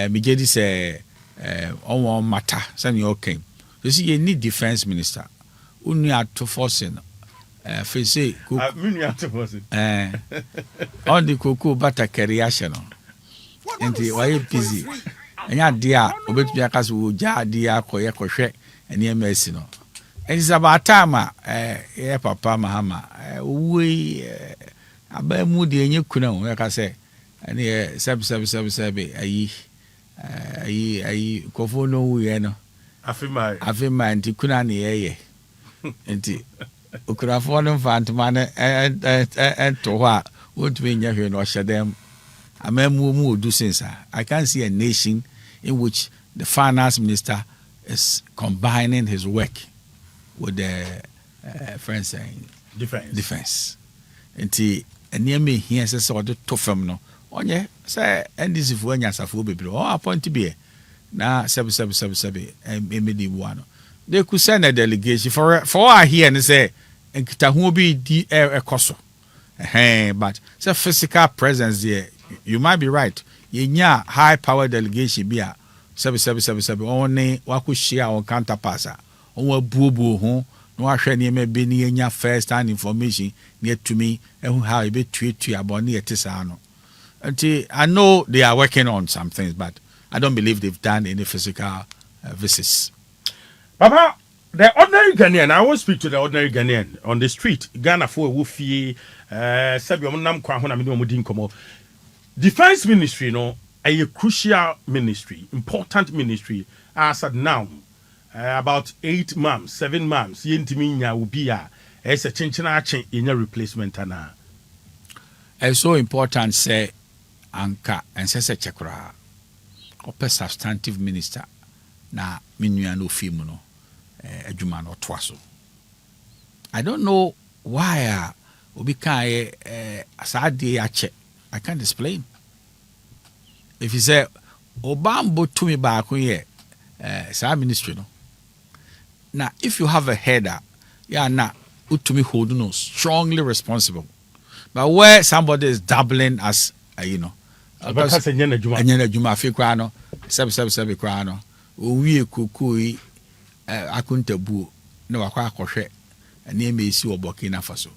me get this on one matter, send you okay. You see, you need defense minister. Only at 2 force face on the cocoa butter carry and why busy. enya dia obetumi aka so wo ja dia akoye kohwe ene emesi no. And it's about time yeah papa mahama we abemu de enye kuna o ya ka say ene seb ayi kofo no we no afima nti kuna ne ye nti okurafo no fantuma ne to ho a wotumi nya hwe no hyedem amemu mu odu sensa. I can't see a nation in which the finance minister is combining his work with the friends saying defense. Nti enieme here say so the to fam no onye say NDC fu anya safo bebre o appoint be na 7 emedi buano. They could send a delegation for I hear and say enkita hu bi di ekoso. But say physical presence there, you might be right. Yenya high power delegation be a 7 only waku share on counterparts. On bubu ho no ahwe ne me be ne nya first hand information near to me and how e be tweet to about near tisa no. Until I know they are working on some things, but I don't believe they've done any physical visits.
Papa, the ordinary Ghanaian, I will speak to the ordinary Ghanaian on the street. Ghana for Wufi, Sabi Nam Kwahona Mudin Komo. Defense ministry, no, a crucial ministry, important ministry, as at now. About 8 months, 7 months, Yentiminya will be a chinchina in a replacement.
It's so important, say, Anka and Sese Chekra, or substantive minister, na minuano fimuno, a Jumano Twasso. I don't know why Obika Asadi Ache. I can't explain. If you say, Obambo to me back here, sa ministry no. Now, if you have a header, yeah, now, to me hold no strongly responsible. But where somebody is doubling as you know, because anyana juma fi kwano, sebe kwano, owie kokoi akuntabu na wakwa akohwe ene emesi Burkina Faso.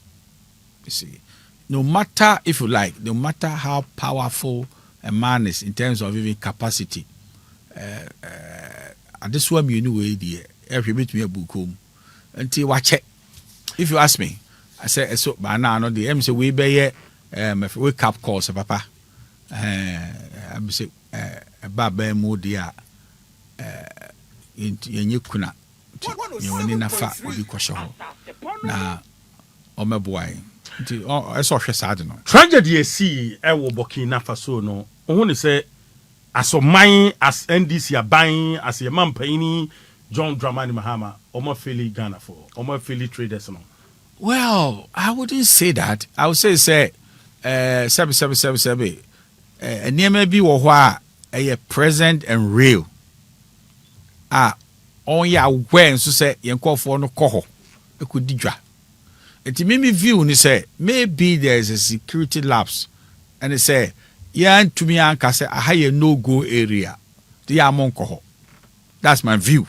You see, no matter if you like, no matter how powerful a man is in terms of even capacity, at this one you know way the every bit me a book home until watch it. If you ask me, I say so by now no the MC we be wake up calls papa. I'm say baba mu dia yenye kuna yenye na fa obi kwasho ho na omeboy nti eso hwe sad no
tragedy see e wo Burkina Faso no ohun say asoman as NDC aban as a man pani John Dramani Mahama omo feli Ghana for omo feli traders no.
Well, I wouldn't say that. I would say seven enema bi wo ho a present and real on ya when so say yenkofo no koho e kodi dwa. Enti me view ni say maybe there is a security lapse and they say yan to me anka say a high no go area the amon koho. That's my view.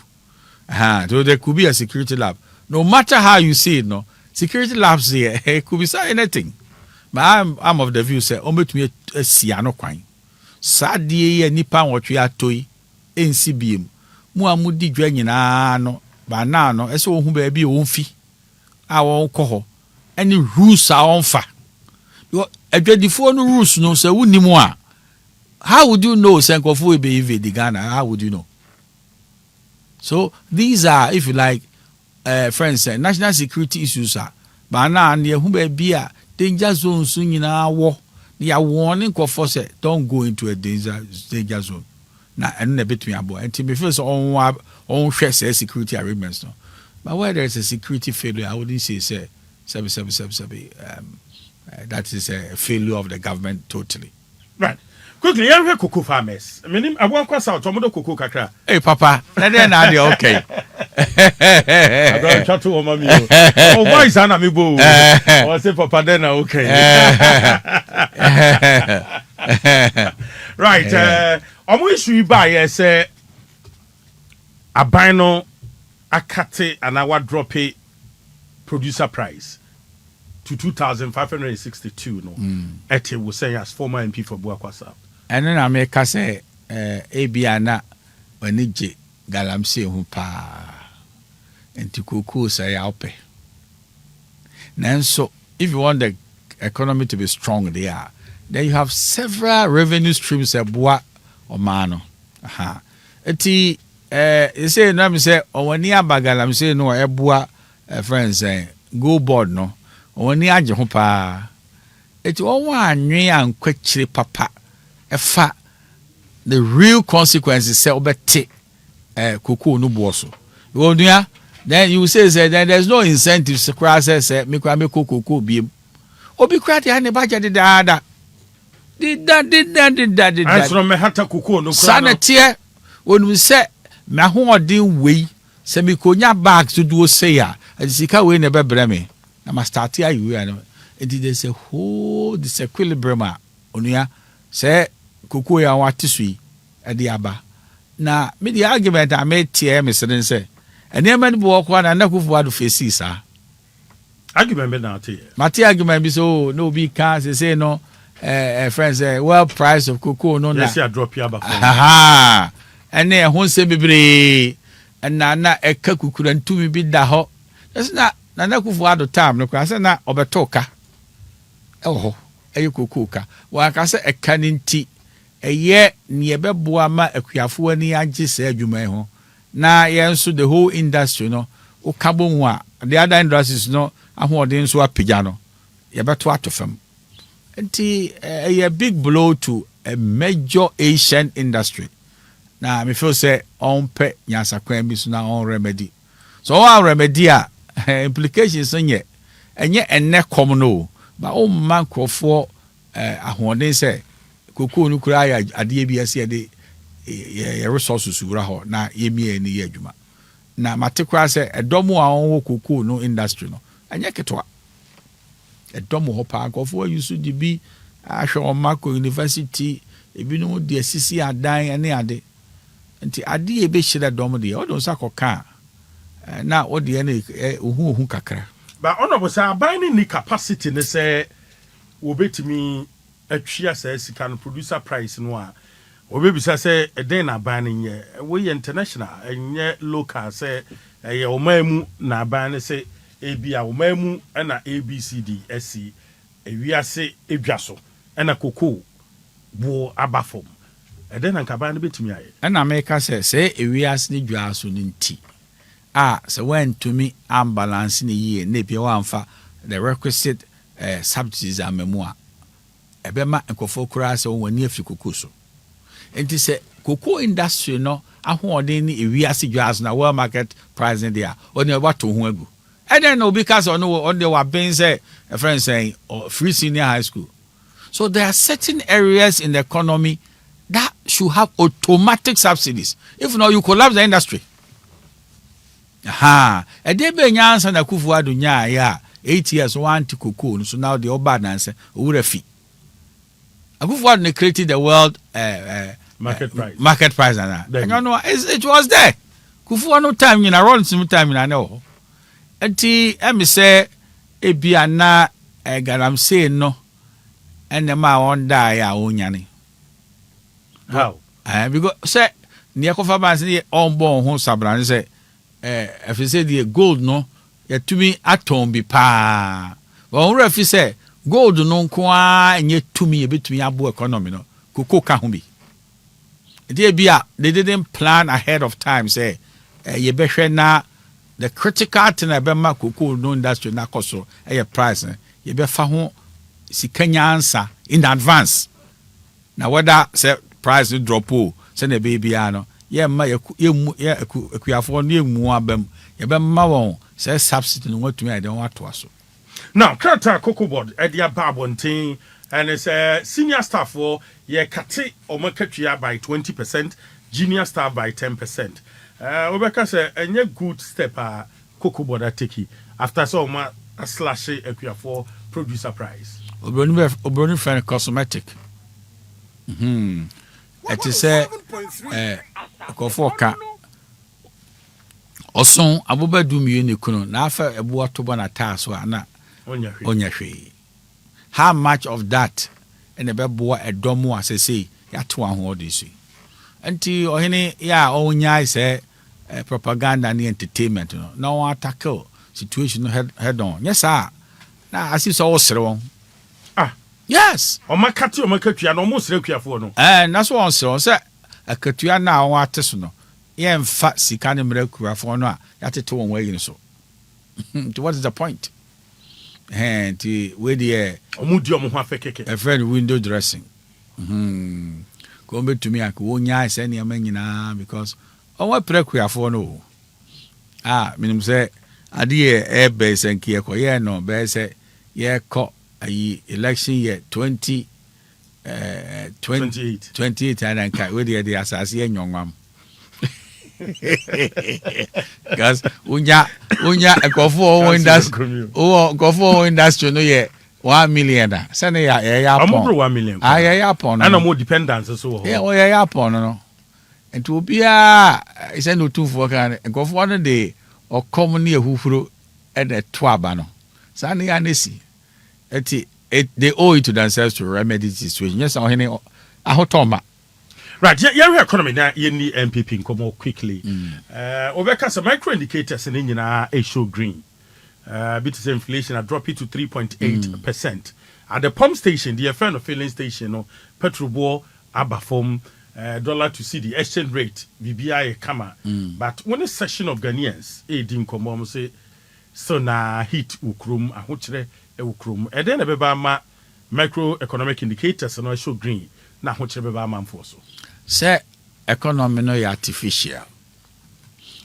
So there could be a security lab. No matter how you see it, no security labs here, it could be anything. But I'm of the view say, to me a siano kwine. Sadie nipa what we are toy NCBM. Muamudi dwenina no, but now no, so who baby won't fee. Our own coho. Any rules are on fa. A 24 rules no say wouldn't more. How would you know Sankofu will be the Ghana? How would you know? So these are, if you like, friends, national security issues are. But now, who be a danger zone soon in our war. They are warning for say don't go into a danger zone. Now, and a bit me about and me first on share security arrangements. No, but where there is a security failure, I wouldn't say that is a failure of the government totally.
Right. Quickly, you have cocoa farmers. I mean, I want to say, Tomodo cocoa kakra.
Hey, Papa, then are okay.
I don't chat to mommy. Oh, why is Anna me boo? I say, Papa, then okay. Right. I'm wish you buy say a bino a cut and I drop a producer price to 2,562. No, Ete will say as former MP for Buakwasa.
And then I make say ebiana wanije galamsey hu pa enti kokoo say awpe nanso if you want the economy to be strong there, then you have several revenue streams aboa omano aha enti you say na me say owani abagalam say no eboa friends go board no owani age ho pa enti won anwe ankwachire papa efa the real consequences say obete kokoo no bo so wonua then you say then there's no incentive to cross say me kwa me kokoo biem obi kra de ane baje de dada did
I from me hata kokoo no kra
sanete wonu se me hoodin wei se me konya bags to do say ya sika we ne bebre me na ma start ya you no it is a whole disequilibrium onua se kokoo ya wate sui e de aba na me the argument I made tie me say ene man bo kwa na kufu adu face sa
argument be na tie
mati argument be so no be can say no friends well price of cocoa no na
yes ya drop ya ba
aha ene ho se bebre na eka kukura ntumi bi da ho yes na kufu adu time no kwa say na obetoka eho eye cocoa ka wa ka say eka ninti eye ne beboa ma akuafo ani age se adwuma ho na yenso the whole industry no o kabo mu a the other industries no ahoden so apija no ye beto atofam nti a big blow to a major Asian industry na me feel say on pe nyasa kwan bi so na on remedy so on remedy a implications nye enye enne kom no ba o man krofo ahoden say kokoo no kura ya ade bi ase de ye resources wura ho na yemie ni ye adwuma na matekwa se edomo a won kokoo no industry no anya ketwa edomo ho pa akofo yusu di bi ahwe o mako university ebi no de asisi adan ane ade nti ade e be hire domo de o don sakoka na o de na ohun kakra
ba honorable say aban ni capacity ne say obetimi atwia say sika no producer price no a obebisa say eden na aban nye we international enye local say ye omamu na aban say ebia omamu na ABCD SC ewiase edwaso na kokoo bo abafom eden na aban no betimi aye
na America say ewiase ne dwaso ni nti so when to me unbalance ni ye na bia wamfa the requisite subsidies amemu a ebema nkofo kura say woni afi kokoo so enti say cocoa industry no ahoden ni ewiase dwaso na world market price in there oni wato ho agu and then no because on the been say a friend saying free senior high school. So there are certain areas in the economy that should have automatic subsidies. If not, you collapse the industry. Aha. And they be nyansa na kufu adu nya ya 8 years one to cocoa. So now the oba nanse ure fee. Akufu adu created the world
market price.
Market price and you know it was there. Kufu adu time in a run some time in a no. Enti emi say ebia na galamsey no ene ma won da ya onyane
how
because say ne kofa ba say on bon ho sabran say if say the gold no ya tumi atom bi pa won refi say gold no nko a enye tumi e betumi abo economy no kokoo ka ho bi enti ebia they didn't plan ahead of time say ye behwe na the critical thing about cocoa no industry na koso price you be fa ho sikanyansa in advance na whether say price drop o say na baby ano ye ma ye akuafo no emu abam ye be ma won say subsidy no watumi ade won ato aso
now character cocoa board e dia babontin and it's senior staff for ye kate o makatwa by 20%, junior staff by 10%. Obeka say enye good step cocoa board take after so ma slash Akyia for producer price.
Obroni friend cosmetic. It is say ko for ka oson aboba dumie ne kuno na afa ebo atobo na taso ana onya hwe. How much of that and ebe boa edomo asese ya to ahode so. Anti ohene ya onya say propaganda and entertainment no. Now I tackle situation head on. Yes sir. Na asi so osre yes.
O makati o makatua no mo sre kuafo no.
That's what on say akatua na won ateso no. Ye mfa sika ne mra kuafo no a yatete won wa yin so. What is the point? And we the
omudi omo ho afekeke.
A friend window dressing. Come to me akonya say ne amanyina because on wa prekuafo no. Minim say ade e be say nkie ko ye no be say ye ko ayi election year 28 and kai we the asase enwonwam. Because unya ekofo industry no ye 1 million da say na ya pon
1 million
ya pon
na more dependence so ho
ya pon no enti obia say no tufo kan ekofo no de okom na ehufuro e de to aba no say na ya nesi enti they owe it to themselves to remedy the situation. Yes ahotoma.
Right, yeah, economy na ye MPP nkomo quickly. Obeka some micro indicators in nyina a show green. Bit inflation a drop it to 3.8%. At the pump station, the affair of filling station, no petrol ball abafom dollar to see the exchange rate BBI kama. But when a section of Ghanaians din nkomo say so na hit ukrum ahokyere ukrum. And then ebeba ma microeconomic indicators no show green. Na ahokyere beba ma mfo so.
Say economy no artificial.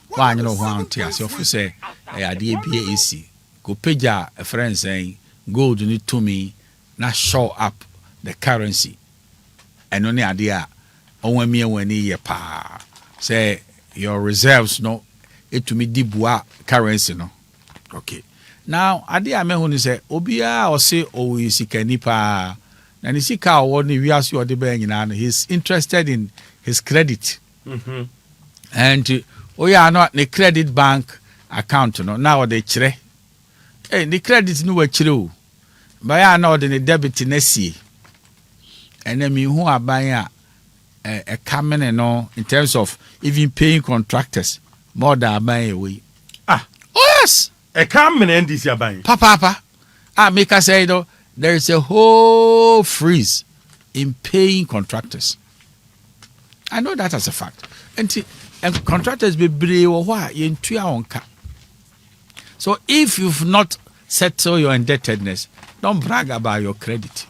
Why you know how to say of say ade BAC go peja a friend saying gold need to me na show up the currency. And only idea on me when ye pa say your reserves no it to me dibua currency no. Okay. Now idea me who say obia or say o sika nipa. And he's interested in his credit. And not the credit bank account no now they chre. Hey, the credit no chre. But I know the debit nesi. And then me who are buying a coming no in terms of even paying contractors more than buying away. Oh yes.
A coming and this year buying.
Papa. Make us say though. There is a whole freeze in paying contractors. I know that as a fact. And contractors be brave or why in 2 hours. So if you've not settled your indebtedness, don't brag about your credit.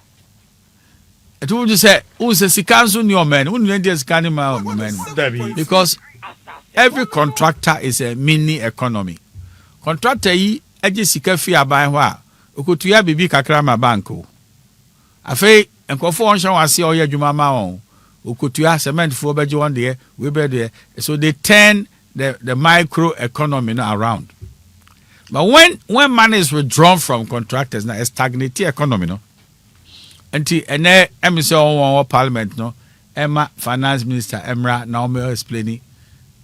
It would say, who's a sikansu your man? Because every contractor is a mini economy. Contractor yi eji sika fi aban ho a okutuya bibi kakra ma banko. Afei enkofo on hwan ase oye adwuma ma won. Okutuya cement fo beje won there, we be there. So they turn the micro economy around. But when money is withdrawn from contractors, now a stagnant economy, no. Until ene emise on parliament, no. Emma finance minister Emra now me explaining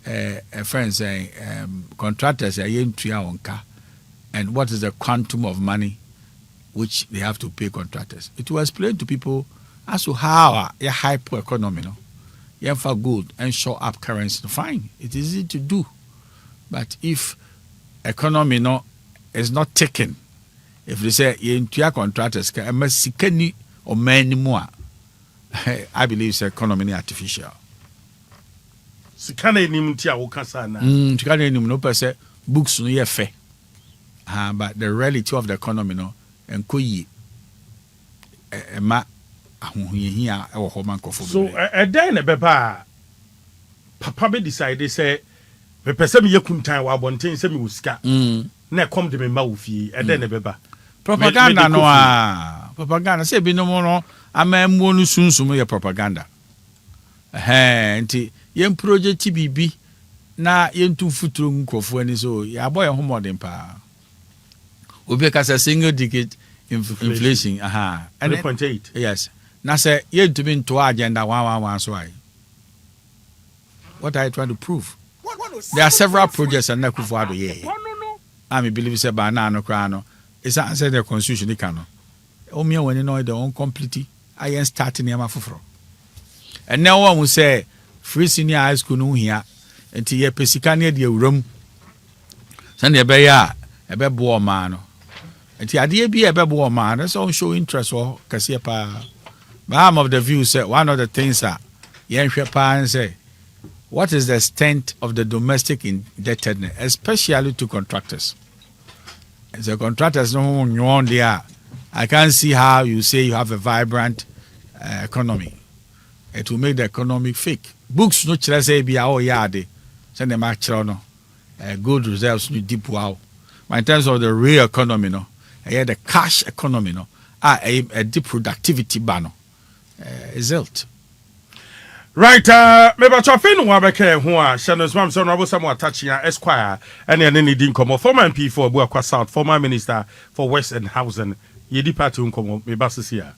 a friend saying contractors are into your car. And what is the quantum of money which they have to pay contractors? It will explain to people as to how a hyper economy, no, you have for good and show up currency. Fine, it is easy to do, but if economy no is not taken, if they say you into your contractors, or many more, I believe it's economy artificial.
Sikana ni mtia ukasa na.
Sikana ni mnopa se books no ye fe. But the reality of the economy no enkoyi ma ahohia e wo man kofo.
So then e beba papa be decide say me pese me yekuntan wa bonten say me usika. Na come de me ma wo fie e then e beba.
Propaganda no a propaganda say bi no mo no amammo no sunsum ye propaganda. Nti yen project bibi na yen tu futuro nkofo ani so ya boy homodin pa. Obi ka say single digit inflation
3.8.
Yes. Na say yen to be into agenda 111 so I. What are you trying to prove? There are several projects and Nakufo ado ye. I believe say ba no kra no. It's answer the constitution can no. O me when no the own complete I am starting am afoforo. And now one will say free senior high school no here enti ye pesika ne de awuram sane ebe ya ebe bo ma no enti ade bi ebe bo ma no so show interest or kase pa but I'm of the view say one of the things are yen hwe pa and say what is the extent of the domestic indebtedness especially to contractors. As a contractors no on there I can't see how you say you have a vibrant economy. It will make the economy fake. Books no chere say be oh yeah de send them actual no good results no deep wow. But in terms of the real economy no the cash economy no a deep productivity ban result.
Right, maybe I fin wa beke ho a Shanos Mam so no some attaching Esquire and any din come former MP for Buakwa South, former minister for West and Housing. Yedi party unkomo me basis here.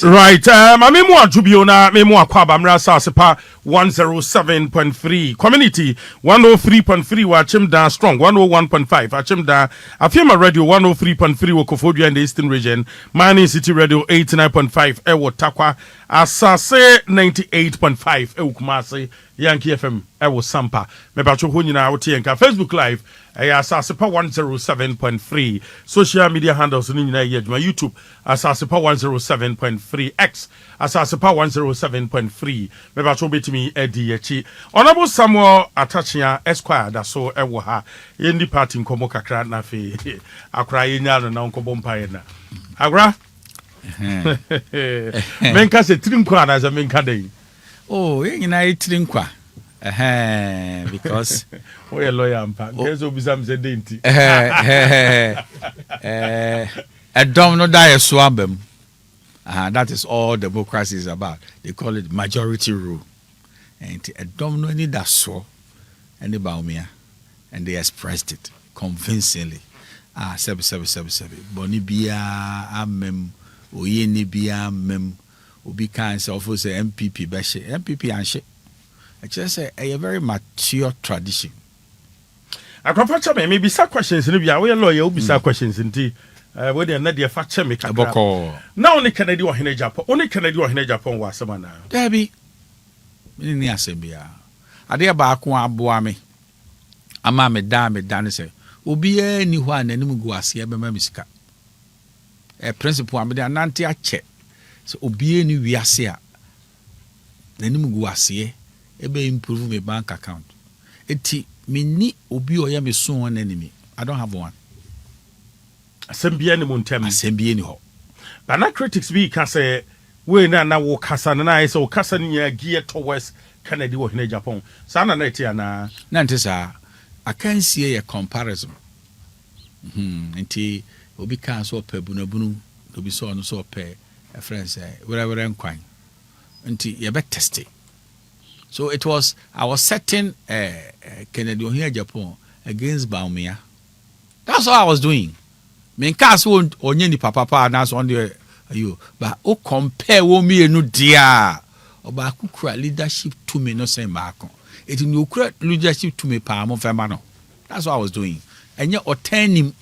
Right, Memo Jubio na Memo Aquaba Mrasa Sepa 107.3 Community 103.3 Wachim Da Strong 101.5 Achim Da Afima Radio 103.3 Wokofodia in the Eastern Region Mining City Radio 89.5 Ewo Takwa Asase 98.5 Ewo Kumasi Yankee FM Ewo Sampa Mebacho Hunyina Otienka Facebook Live Asasepa 107.3 social media handles in my YouTube Asasepa 107.3 X Asasepa 107.3 Mebacho betimi Eddie Echi Honorable Samuel Attachia Esquire da so ewo ha yendi party nkomo kakra na fe akra yenya na nkobo mpaye na agra menka se trinkwa na za menka dai
oh yenya trinkwa because
we a lawyer ampa kezo bisam se denti
a dom no die so abem that is all democracy is about. They call it majority rule and a dom no need that so and the baumia and they expressed it convincingly seven boni bia amem oye ni bia mem obi kan say ofo say MPP be she MPP anhye I just say a very mature tradition.
I prefer me maybe some questions in the way lawyer will be some questions in tea. Where they are not their facture make a book. Now only Canada or Hene Japan, only Canada or Hene Japan was someone now.
Debbie in the assembly. I dear Bakwa Boame. A mamma dame dancer. Ubi any one and Muguasi, a memiska. A principal, I'm the Nantia check. So Ubi any Viasia. The Muguasi. Ebe improve my bank account. Eti me ni obi oya me so one enemy. I don't have one.
Assembly ni montem.
Assembly ni ho.
But na critics be can say we na wo kasa na so kasa ni gear towards Canada or in Japan. Sana na eti na.
Na ntesa I can see a comparison. Enti obi kan so pe bunabunu obi so no so pe a friend say whatever nkwan. Nti you be test it. So I was setting Kennedy here Japan against Baumia. That's all I was doing. Me cast won't onye ni papa na so on the you but o compare wo me no dia oba kukura leadership to me no say back. It in ukura leadership to me pa mo fema no. That's what I was doing. And you turn him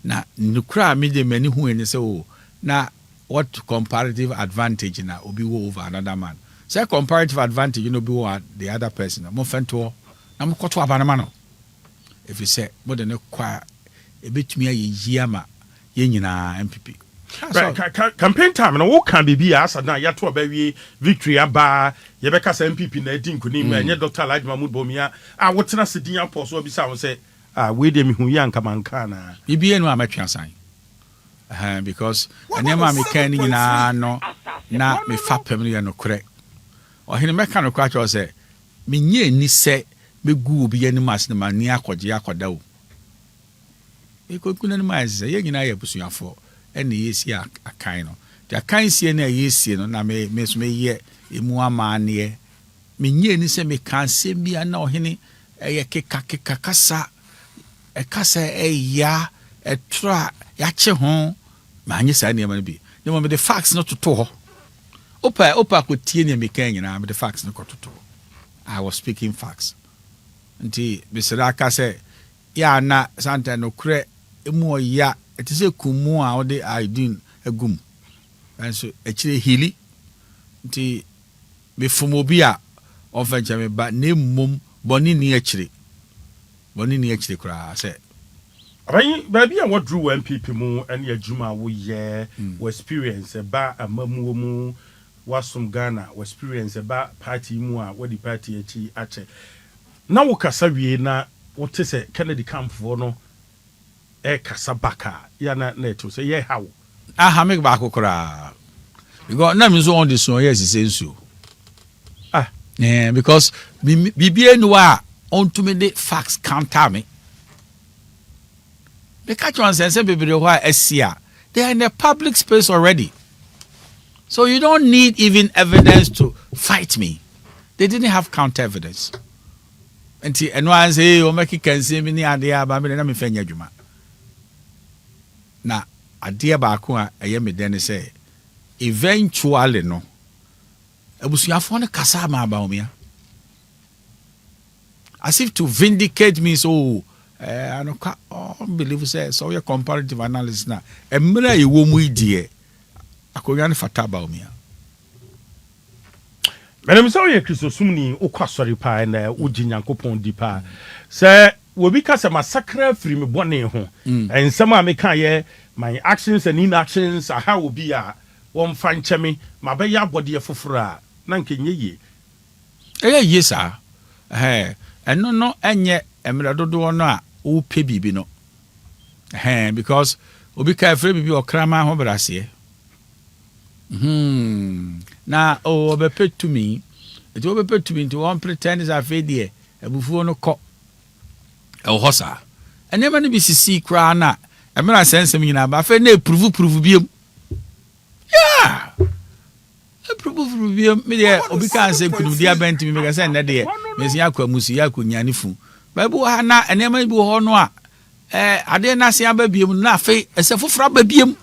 na nukura me de many who and say oh na what comparative advantage na obi wo over another man. Say comparative advantage you know be over the other person. Mo fento na mo koto abanama no. If you say more than a choir a bit me a yama yenina MPP.
Campaign time and what can be as na ya to baby victory aba ye beka say MPP na edin kunim enye Dr. Elijah Mahmoud Bawumia a wotena sedin aposo obi sa won say we dem hu yan kamanka na
bibie no amatwa san because anyama me kan nyina no na me fa pem no ye no korɛ ɔhene meka no kwa cho say me nye ni sɛ megu obi ye ni mas na mani akɔgye akɔda o ekokuna ni mas ye nyina ye busuafo ɛna yesi akan no the akan sie na yesi no na me so me ye emu amane me nye ni sɛ me kan sɛ bia na ɔhene ɛyɛ keka kasa ɛkasa ɛya ɛtra yache ho ma anye saa ne ma bi ne mo me the facts not to ho opa ko tie ne me kan nyina me the facts no ko to I was speaking facts nti bisiraka sɛ ya na santa no kure emu oya etise kumu a ode aidin agum anso ekire hili nti me fomobi a ofenche me ba ne mum boni ni ekire kura sɛ
abai baby a what drew MPP mu and ya juma wo ye experience ba amamu mu wasum Ghana experience ba party mu a what the party echi ache na wo kasa wie na wote se Kennedy camp for no kasa baka ya na to say ye how
aha make ba kokora because na me so on this one yes say so because bibie no a on to me the facts counter me the catch one sense bebre ho asia they are in a public space already, so you don't need even evidence to fight me. They didn't have counter evidence. Enti eno an say o make kanse mi ni ade aba me na me fanya dwuma na ade ba ko a eye me den say eventually no abusuafo no kasa ma ba omia as if to vindicate me so I don't believe say so your comparative analysis na emra e wo mu idie akonya ne fata ba omia.
Madam so ye Christosum ni okwasori pa na uji Nyankopɔn di pa sɛ wobi ka sɛ massacre free me bɔne ho ensɛm a meka ye my actions and inactions aha obi a wɔn fa nkyɛme mabɛyɛ abɔde foforo a na nkenye ye
sa ɛno no enye emra dodo no a wo pɛ bibi no because obi ka free bibi okrama ho brase na obepɛ tumi it obepɛ tumi nti one pretend is afedie abufuo no kɔ ɛwɔ sa enema no bi sisi kra na emra sensem nyina ba fe na prove biem prove biem me de obi kan se kunu dia bentimi me ka se na de me sia akwa musu ya akonyane fu ba bu ha na enema bi ho no a ade na se aba biem na fe ese foforo ba biem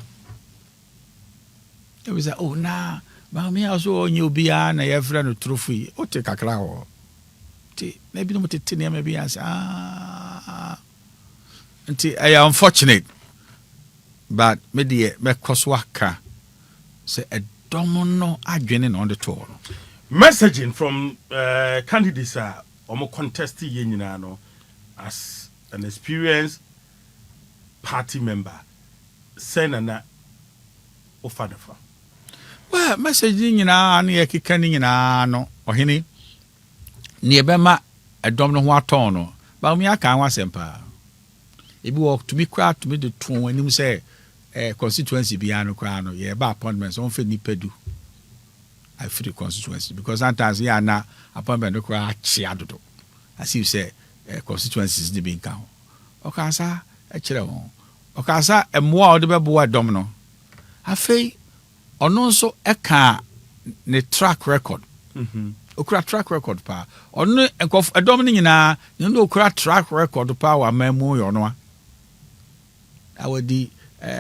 e we say oh na ba me also onye obi a na ye fra no trophy o te kakra ho ti na bi no mo tete ne ma bi as nti I am unfortunate but me de me koswaka say a domono adwene no on the tour
messaging from candidates are omo contest ye nyina no as an experienced party member senana ofadafa
well messaging nyina na ye keka ni nyina no ohene ne ebema edom no ho aton no ba mi aka anwa sempa ebi wo to be cry to me the ton anim say constituency bia no cry no ye ba appointments on fe ni pedu I feel the constituency because sometimes ya na appointment no cry achi adodo as you say constituencies dey be nkan okasa e kire ho okasa emwa o de bebo adom no afei ono nso eka ne track record okura track record pa ono enkof edom ni nyina ne no okura track record pa wa mamu yo no awadi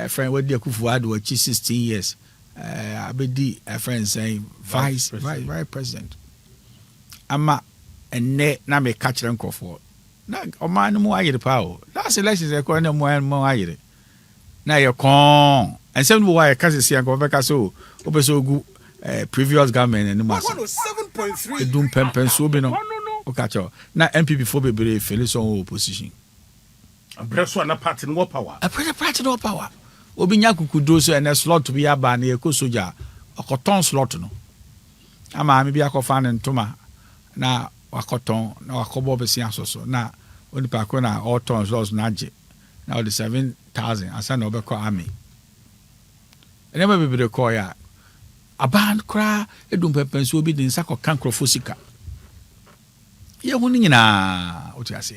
friend wadi akufu ado wa 16 years abedi friend saying vice president ama enne na me catch nkofo na oman mu ayire pa o last election e ko na mu ayire na ye kon ensem no wa ye kase sia ko be kase o obeso gu previous government and mas 107.3 edum pempen so bi no o kacho na MPP for bebre fele so opposition
abreso na party no power
party no power obi nya kukudo so na slot bi aba naeko soja okoton slot no ama me bi akofa ne ntoma na wakoton na wakobo be sia so na oni pa ko na all tons loss na je na the 7,000 asa na obekọ army enema bebre ko ya aban kra edum pepenso obi din sako kankrofo sika ye hu ni nyina o ti ase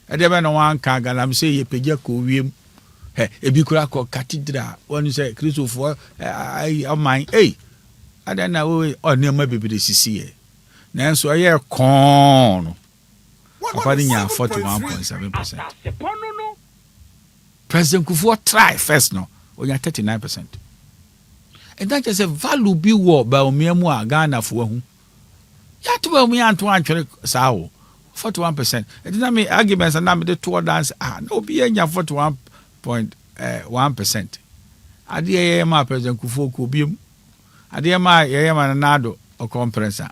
ede be no wan ka galam se ye pegya ko wiem ebi kra ko cathedral wonu se kristofo ai aman ada na we onema bebre sisi ye nanso ye kon afadi nya 41.7%. President Kufuor try first no onya 39%. And that is a value be war by Omiamu Ghana for whom. Yet, well, me and to answer Sao 41%. It didn't make arguments and number the tour dance. No, be in your 41.1%. Adia, President Kufuor could be. Adia, my Yamanado or compressor.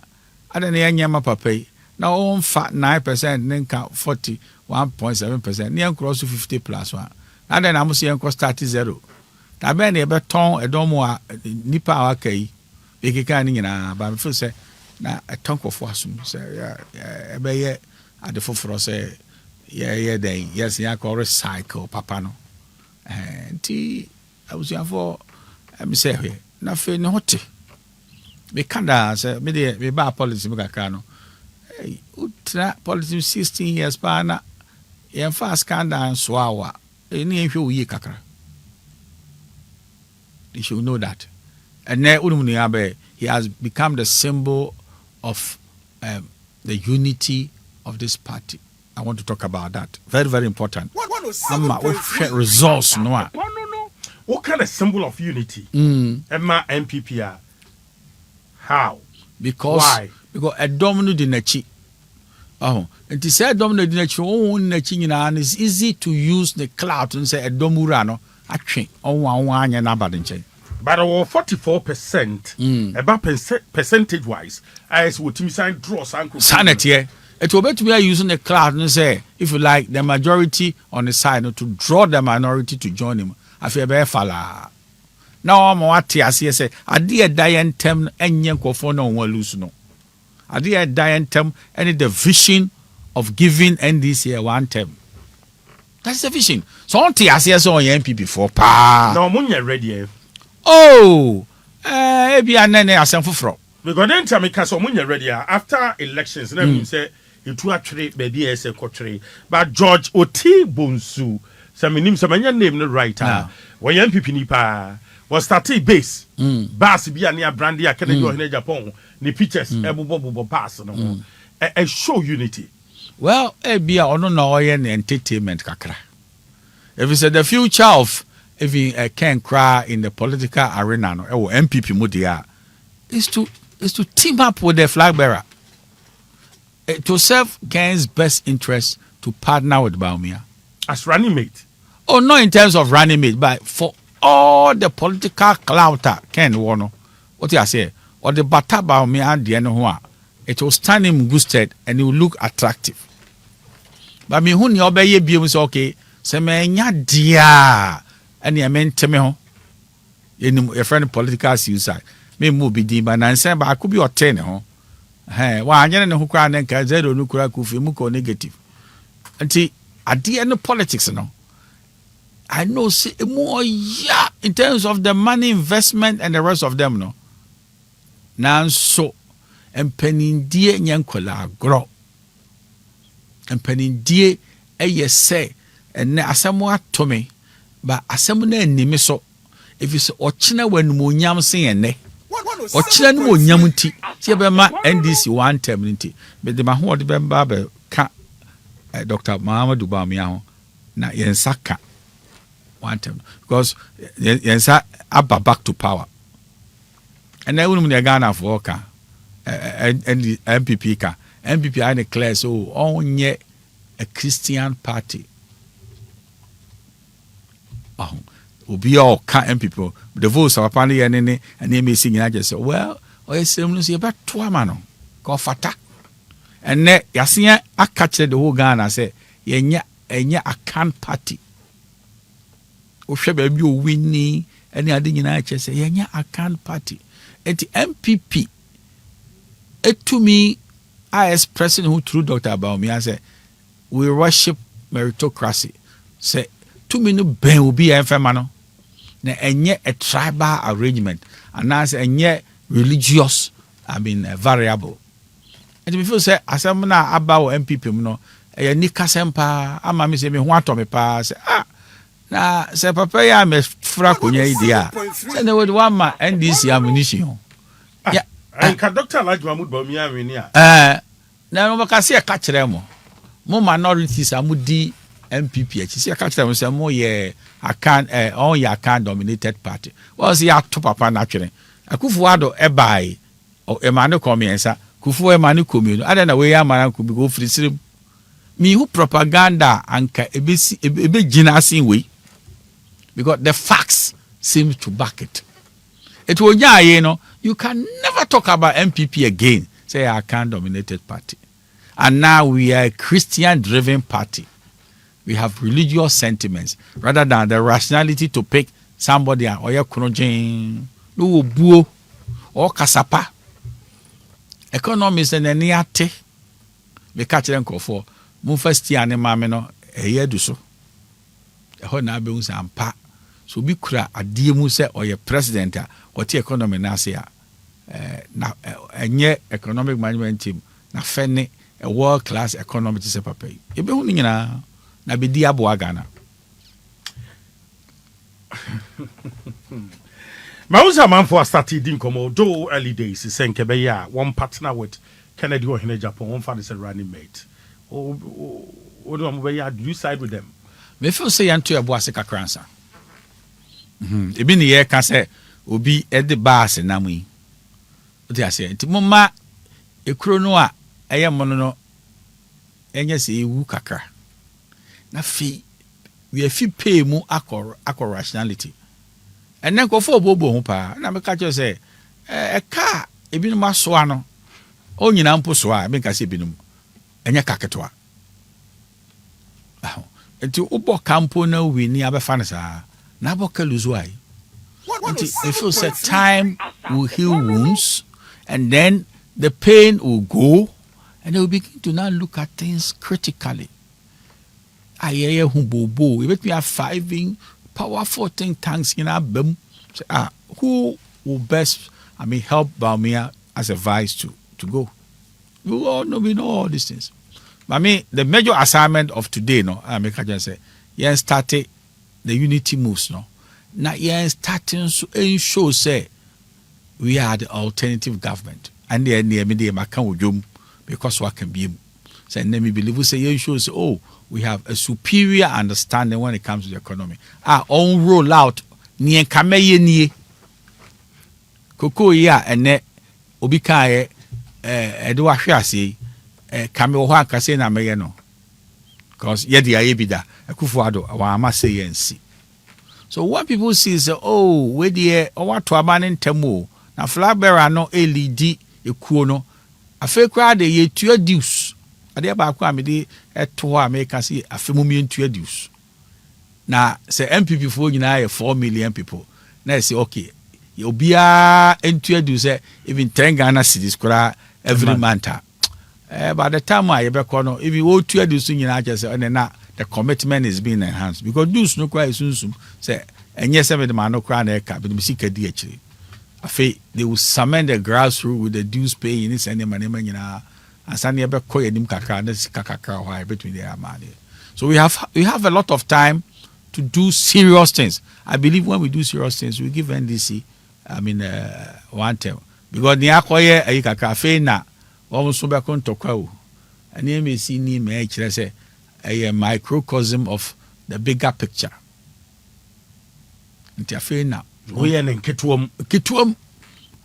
I don't know Yama Pape. Now, on fat 9%, then count 41.7%. Near close to 50 plus 1. And then I must see start 0. Na ben e beton edomo a nipa akai e keka ni nyina ba me feel say na etonkofo asum say e be ye ade foforo say ye den yes ya ko recycle papa no nti abusuafo me say he na fe ne hote me kanda say me de me ba policy me kaka no utra policy 16 years pa na ye fa scandal so awa ni ehwe uyi kakra. You should know that. And he has become the symbol of the unity of this party. I want to talk about that. Very, very important. What results? No.
What kind of symbol of unity? Emma MPP. How?
Because why? Because a domino di nachi. Oh, and to say domino di nachi, and it's easy to use the cloud and say a domurano. Actually, but
44%, about percentage wise, as would sign draw
sanity. It will be to be using the cloud and say, if you like, the majority on the side to draw the minority to join him. I feel very fala. Now I'm what I say, I dear Diane Tem and Yanko for no one lose no. I dear Diane Tem and the vision of giving NDC one term. That's the vision. So on TSS on MP before pa.
No, Munya ready.
Oh, be a nene asemfo fro.
Because then tell me cause Munya ready after elections. Let me say it will actually baby as a country. But George Oti Bonsu, some name no writer. When MPP ni pa was starting base. Bass be near Brandy Academy in Japan. Ni pictures ebo pass no. A show unity.
Well, be a no entertainment kakra. If it's the future of even can cry in the political arena no or MPP mudia is to team up with the flag bearer to serve Ken's best interest to partner with Baumia
as running mate.
Oh, not in terms of running mate, but for all the political clout Ken Wono. What I say, or the Bata Baumia and the Enohua, it will stand him good stead and it will look attractive. But me who obey ye be okay, say me nya dia and ye men teme ho. Your friend political suicide. Me move be di but I but I could be or 10 ho. Hey, why anya no kra na nka zero no kra ku fi mu ko negative. Until at the end of politics no. I know say more in terms of the money investment and the rest of them no. Now so empenindie nyankola agro. Empenindie eye say and asamo atome ba asamo na anime so if you say ochina when mo nyam sen ene ochina no nyam nti se be ma NDC one term nti be de ma ho de be ba be ka Dr. Muhammadu Bawumia ho na yensaka one term because yensa aba back to power and then when the Ghana for ka and the MPP ka MPP I declare so onye a Christian party obi all ka MPP the votes are apparently and they may sing and just say well or say you better to amano go fata and ne yasia akache the whole Ghana say yenya a can party ohwe ba bi o winni any ade nyina che say yenya a can party enti MPP to me as president who through Dr. Bawumia say we worship meritocracy say to me no ben will be enfema no na enye a tribal arrangement and as enye religious variable and me feel say asem na about MPP no e ni kasempa ama me say me ho atome pa say na say papa ya me fra konya idea say na we one ma NDC ammunition
yeah and ka Dr. Mahmoud Bawumia we ni
na no ka say ka kire mo minorities amudi MPP achi say ka kire mo say mo ye akan dominated party was ya to papa na twere Akufo-Addo ebai o emane komiensa Kufuor emane komino ada na we ya mara ko bi go free sirim mi hu propaganda anka ebe gina asin we because the facts seem to back it wonya ye no you can never talk about MPP again say akan dominated party and now we are a Christian driven party. We have religious sentiments rather than the rationality to pick somebody or your chronogen, no buo or kasapa. Economists and any ate. We catch them for Mufesti and Mameno a year do so. A whole nabus and pa. So be cra a dear muse or your president or the economy nasia. Now a new economic management team, na fene a world class economic to pay. You be only na be diabo Ghana.
Mausa Manfo started in Como do early days, Senkebeya, one partner with Kennedy or in Japan, one father is a running mate. Oh, do you side with them?
Me feel say anto ya boase kakransa. Ebi ni ye ka say obi e de bass na mu yi. O ti ase nti moma ekuro no a eye mono no enye se ewu kakra. Na fi we fi pay mu akor rationality. And then go for bobo ho pa. Na me ka che say e ka ebi no maso ano. O nyina mpo so a me ka se ebi no. Enye kaketoa. Enti ubo campo na we ni abefa ne sa na boka luzu ai. Enti it feels that time will heal wounds and then the pain will go and they will begin to now look at things critically. Ayeye hu bobo, you bet me have 5 powerful think tanks in our bem. Say, who will best help Bawumia as a vice to go? We know all these things. But the major assignment of today, no, I just say, started the unity moves, no. Now, starting to ensure, say, we are the alternative government. And the media because what can be. So, let me believe, we say, say, oh, we have a superior understanding when it comes to the economy. Our own rollout, ni kameye ni. Koko ya ene obikaye edwa hwase kame wo ha kase na meye no because ye dia ye bida Akufo-Addo wa ama say yensi. So what people see is oh we dey owato abane ntamo na flabera no elidi ekuo no afekwa de ye tua dues ade ba akwa amede eto ha me ka say afemumi ntua dues na say MPP for nyina 4 million people na say okay obia ntua dues even 10 Ghana cedis kura every month. By the time I ever call if you go to do nyina just say na the commitment is being enhanced because dues no cry soon say enye se the man no cry na ka but me sika di actually afi they will summon the grassroots with the dues pay in this any money nyina asani ebe call enim kakra na sika kakra why between the amade. So we have a lot of time to do serious things I believe when we do serious things, we give NDC, one term. Because the akoye ayika cafe na almost back on tokwa. And you may see me say a microcosm of the bigger picture. Nti afe na
we are in
kituom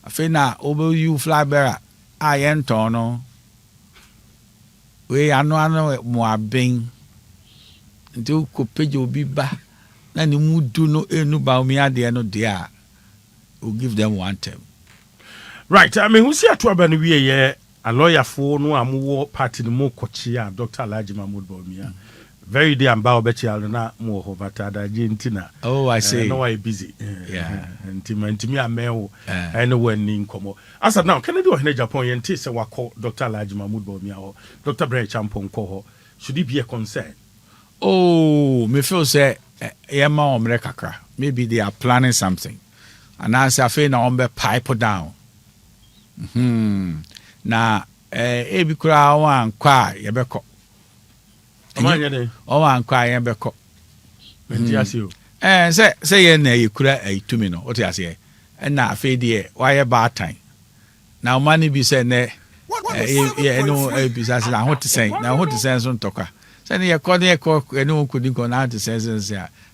afe na obo you fly bearer ayenton no we ano mo aben nti ko page obi ba na ni mudu no enu ba omi ade no dia will give them one term.
Right, I mean, who see at Waban we a lawyer for no amu party the more coachia, Dr. Alhaji Mahmoud Bawumia. Very day and bow betty na more hovatada Argentina.
Oh, I say.
No, I busy.
Yeah.
And Timmy a male and when in como. As of now, can I do a Japan and taste a wako Dr. Alhaji Mahmoud Bawumia or Dr. Bray Champon Coho? Should it be a concern?
Oh, me feel say Yama Omrekaka. Maybe they are planning something. And I say I feel na ombe pipe down. Na ebi kura wan kwa yebeko. Wan kwa yebeko.
Menti asio.
Say ye na yekura itumi no. What you say? Na afi de why bad time. Na money be say ne no be say na what to say. Na what to say so ntoka. Say ne ye no kudi ko na to say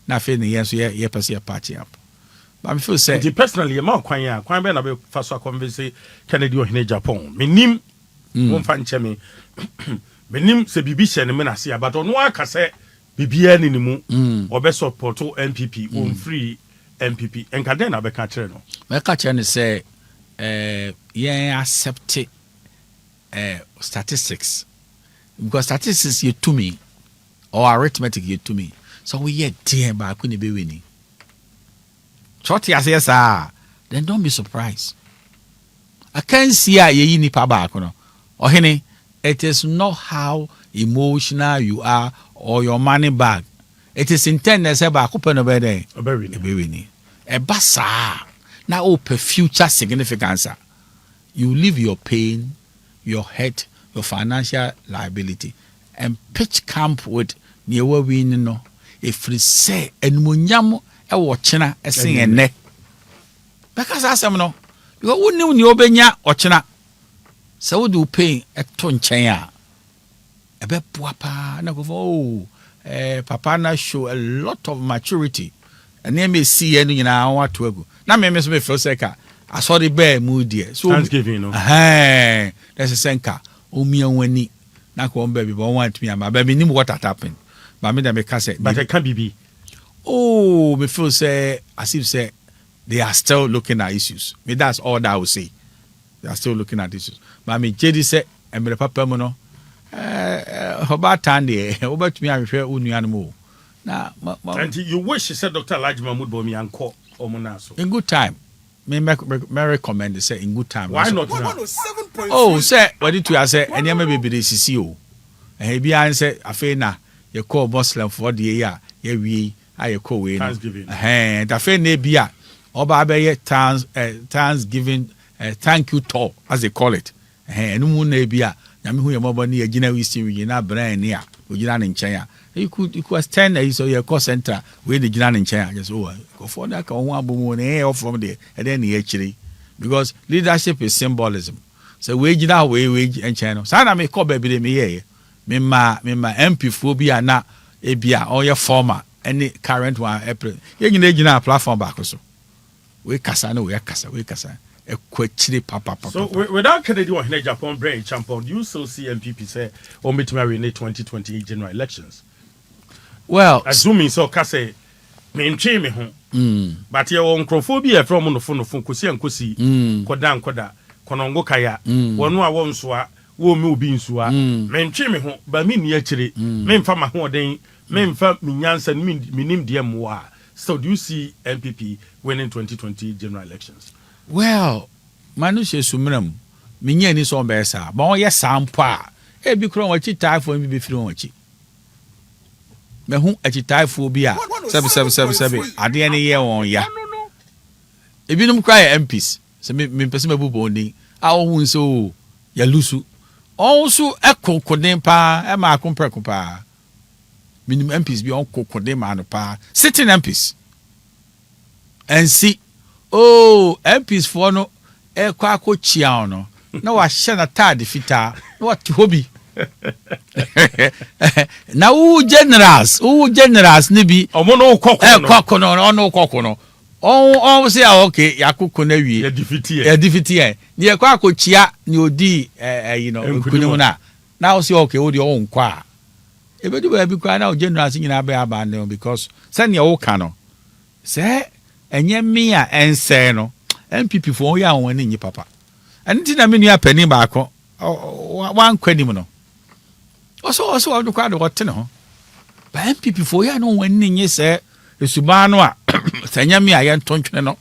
na afi ne ye so ye pese party up. But I feel say
personally, a more quite be na be first converse Kennedy or in Japan. Minim won fan chemi. Minim se bibi she ne na se but on aka say bibia ni mu or be support MPP on free MPP enka den na be ka kire no.
Me ka kire ne say yeah accept statistics because statistics you to me or arithmetic you to me. So we hear dear ba ku ne be winning. Short yes, then don't be surprised. I can't see a ye nipa back no. Or henny, it is not how emotional you are or your money bag. It is intended as a back open over there. A very a bassa. Now open future significance. You leave your pain, your head, your financial liability, and pitch camp with near where we know. If we say and munyamo watching a sing and neck. Because I am no, you wouldn't know Benya or China. So do pay a ton chaya. A bit papa, and I go, Papa na show a lot of maturity. And they may see any in our want to go. Now, me miss me for second. I saw the bear moody. So
Thanksgiving, no.
Hey, there's a senka. Oh, me and Winnie. Now, come baby, but want me and my baby knew what had happened. But me, they can't say,
but it can't be.
Oh, me feel say as if say they are still looking at issues. Me that's all that I would say. They are still looking at issues. But me JD say, and me papa mo no. About time there. About me I share unu animal. Now,
and you wish you said Dr. Alhaji Mahmoud Bawumia and call Omonaso.
In good time. Me recommend they say in good time.
Why not?
Oh, say what did you say? And you may be the CCO. And he be answer afena. You call Muslim for the year. Yeah, we. I call
Thanksgiving.
The friend Nebia, Oba Thanksgiving, thank you tour, as they call it. And Nebia, Yamu Yamobani, a Gina Wisi, na brand near, Ujinan in China. You could stand a so your call center with the Jinan in China. Just go for that one boom from there, and then actually, because leadership is symbolism. So wage that wage and China. Sana may call baby me, Mima MP phobia na Ebia or your former. Any current one April. You can a platform back also. We kasa no we kasa. A quickly papa.
So without Kennedy or Japan brain champion, you still see MPP say or meet marry in the 2028 general elections.
Well,
assuming so kase me home. But your oncrophobia from the phone kusi and kusi koda konongo kaya one won swa wo me obi nsua me home but me ni akire me mfa ma ho den me mfa minyansa minim de moa. So do you see MPP winning 2020 general elections?
Well, manushe sumram minya ni so be sa ba ye sampa e bi kro wachi taifo mi be firi wachi me hu achi taifo bi a 7 ade ne ye won ya e bi num cry MPs se me pese mabubo ni a wo hu so ya lusu also ekokoden pa e ma akompreko pa minimum MPs be on kokoden man pa sitting MPs and see oh MPs for no e kwa ko chia no na wa hye na tade fita na what hobby na u generals ni bi
omo no kokko
no on say okay yakoko na wie
ya defeat
e ni kwa ko chia ni odi you know nkunu na o say okay o di on kwa e be do be kwa na generals nyina be abandon because send your ka no say enye me a ense no MPP for ya won ni papa enti na me nua pani ba ko wan kwanim no also do kwa do wote ne ho ba MPP for ya no won ni se esuba no a sanya me a ye ntontwene no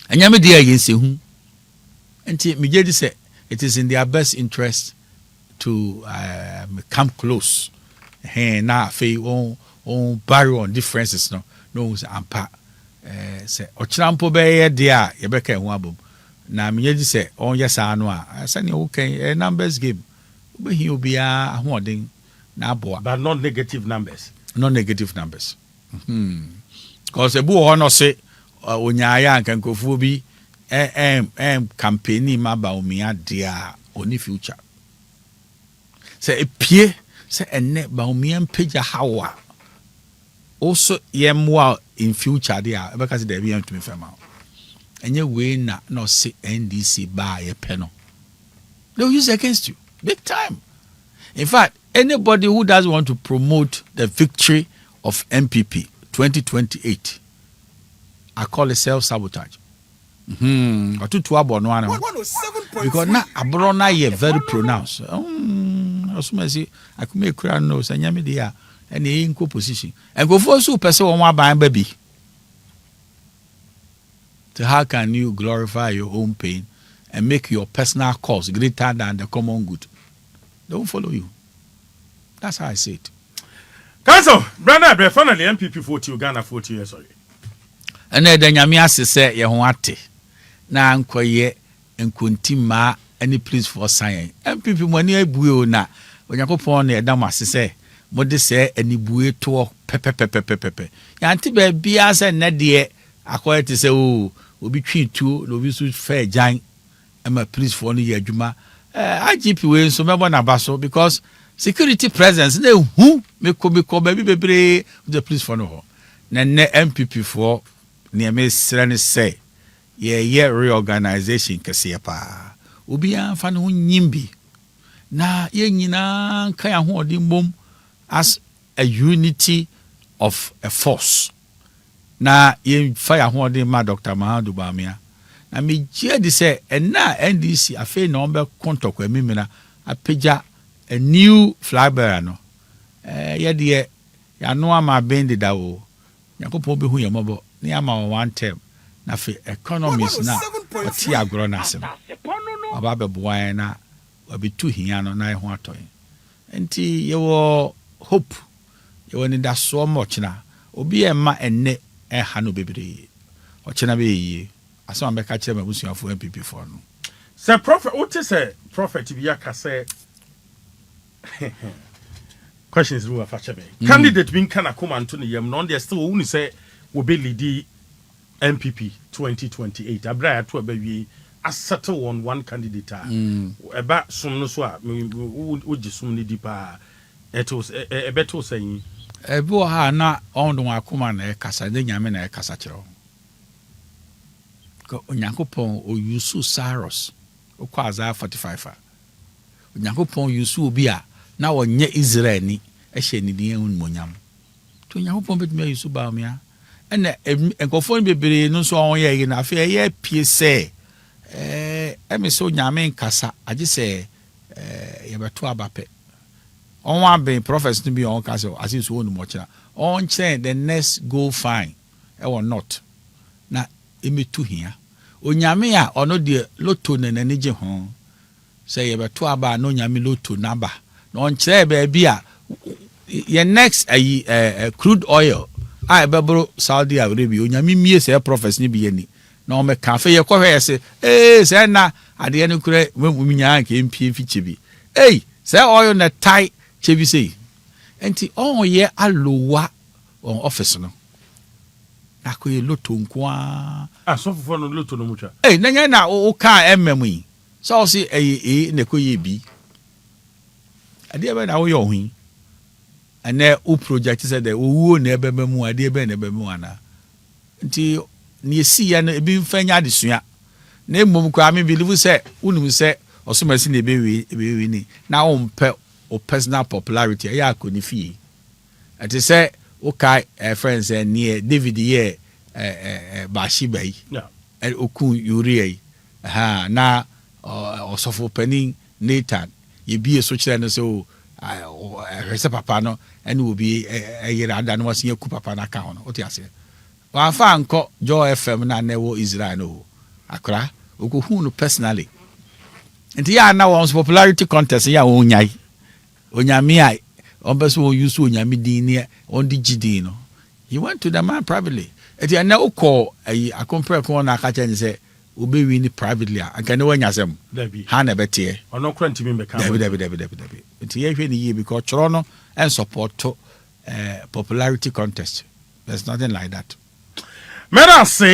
anya me dia yense hu enti me gedi say it is in their best interest to come close na fe on barrier on differences no ampa say ochrampo be ye dia ye be kan hu abom na me gedi say on yesa no a sani wo kan numbers game be hi obia ahoden na aboa
but not negative numbers
because ebu hono say onyaaya nkankofu bi campaign ma ba omia dia oni future say epie say enne ba omia mpagya hawa also yemwa in future dia because there be am to me fema enye we na no say NDC ba ye peno they will use against you big time. In fact, anybody who doesn't want to promote the victory of MPP 2028, I call it self-sabotage. Because now Abrona ye very pronounced. I could make clear no sanyami dia and in position. And go for so person one by baby. So how can you glorify your own pain and make your personal cause greater than the common good? They won't follow you. That's how I say it.
Council, brother, finally MPP 40 Ghana 40 years sorry.
And then Yamia say ye hoate. Na nkoye nkontima any please for science. MPP money ebuo na Onyankopon na edam asese mode say ani bue to pepepepepepe. Yanti ba bia say ne de akoye te say o obi twitu no bi so fair jan ama please for no ye adwuma IGP we so mebo na baso because security presence na hu me ko baby bebre the police for no na MPP for ne me srane say ye reorganization kese pa obi anfa no nyimbi na ye nyina kan ya ho odi mbom as a unity of a force na ye fa ya ho odi ma Dr. Mahadu Bamia na me je di say na NDC afi na ombe kontokwa mimina apeja a new flag bearer no ye de ya no ama bend da wo yakopon be hu yamabo na ama one term na fe economies na oti agro na asem aba be boa na obitu hia no na ho atoy enti ye wo hope ye woni da so much na obi e ma enne e ha no bebre o chena be yi aso ambeka kire mabusuafo MPP for no
say prophet what say prophet bi aka say questions we afa chebe candidate bin kana come anto ne yam no there still who say we be lead MPP 2028 abra to abawie settle on one candidate eba sum no so a wo gisum ne dipa etos ebeto saying
ebo ha na on do akoma na kasa de nyame na kasa kire ko Onyankopon o yusu Cyrus o kwa za 45 Onyankopon yusu obi a na wonye Israel ni ehye ni din ehun monyam to Onyankopon betumi yusu ba omia ene enkofo ni bebere no so on ye na afi ye pie se emiso nyame nkasa age se ye beto abape on wa ben prophets to be on kasa asis wonu mo kira on chen the next go fine e will not na emetu hia onyame a ono de loto na nanije ho say ye beto aba no nyame loto naba na on kire ba bia ye next crude oil I bebro Saudi Arabia onyame mie say prophets ni bi ani na o me ka fe ye ko hwe se say na ade ne kure munya nke mpie fiche bi say oil na tie chebi say enti on ye alowa on office no Ako ye loto nkwa.
So for no loto no mucha.
Eh, nanya na o ka mmemu. So say ne ko ye bi. Ade be na wo yo hu. Ane o project said the owo na ebe memu ade be na ebe mu ana. Nti ne si ya no ebi mfanya adesua. Na emom kwa me believe say unum say osomasi na ebe ni. Na o mpe o personal popularity ya akoni fie. Ati say okay friends near David ye Bashiba yi.
Yeah.
Okun Uriye. Na osofo pani Nathan ye bi so kire no so rese papa no ene obi yere ada no wase yaku papa na ka ho no oti ase wa fa anko Joy FM na newo Israel no akra okohu no personally nti ya na won popularity contest ya onyai onyame ai on be so use onyame din ne on di gidi no he went to the man privately eti na ukọ a compare ko na aka chen say obe win privately aka ne wanya sem ha na betie
ono kra ntimi be ka
David. Enti ye hwe ni ye because choro no and support to popularity contest. There's nothing like that.
Mera say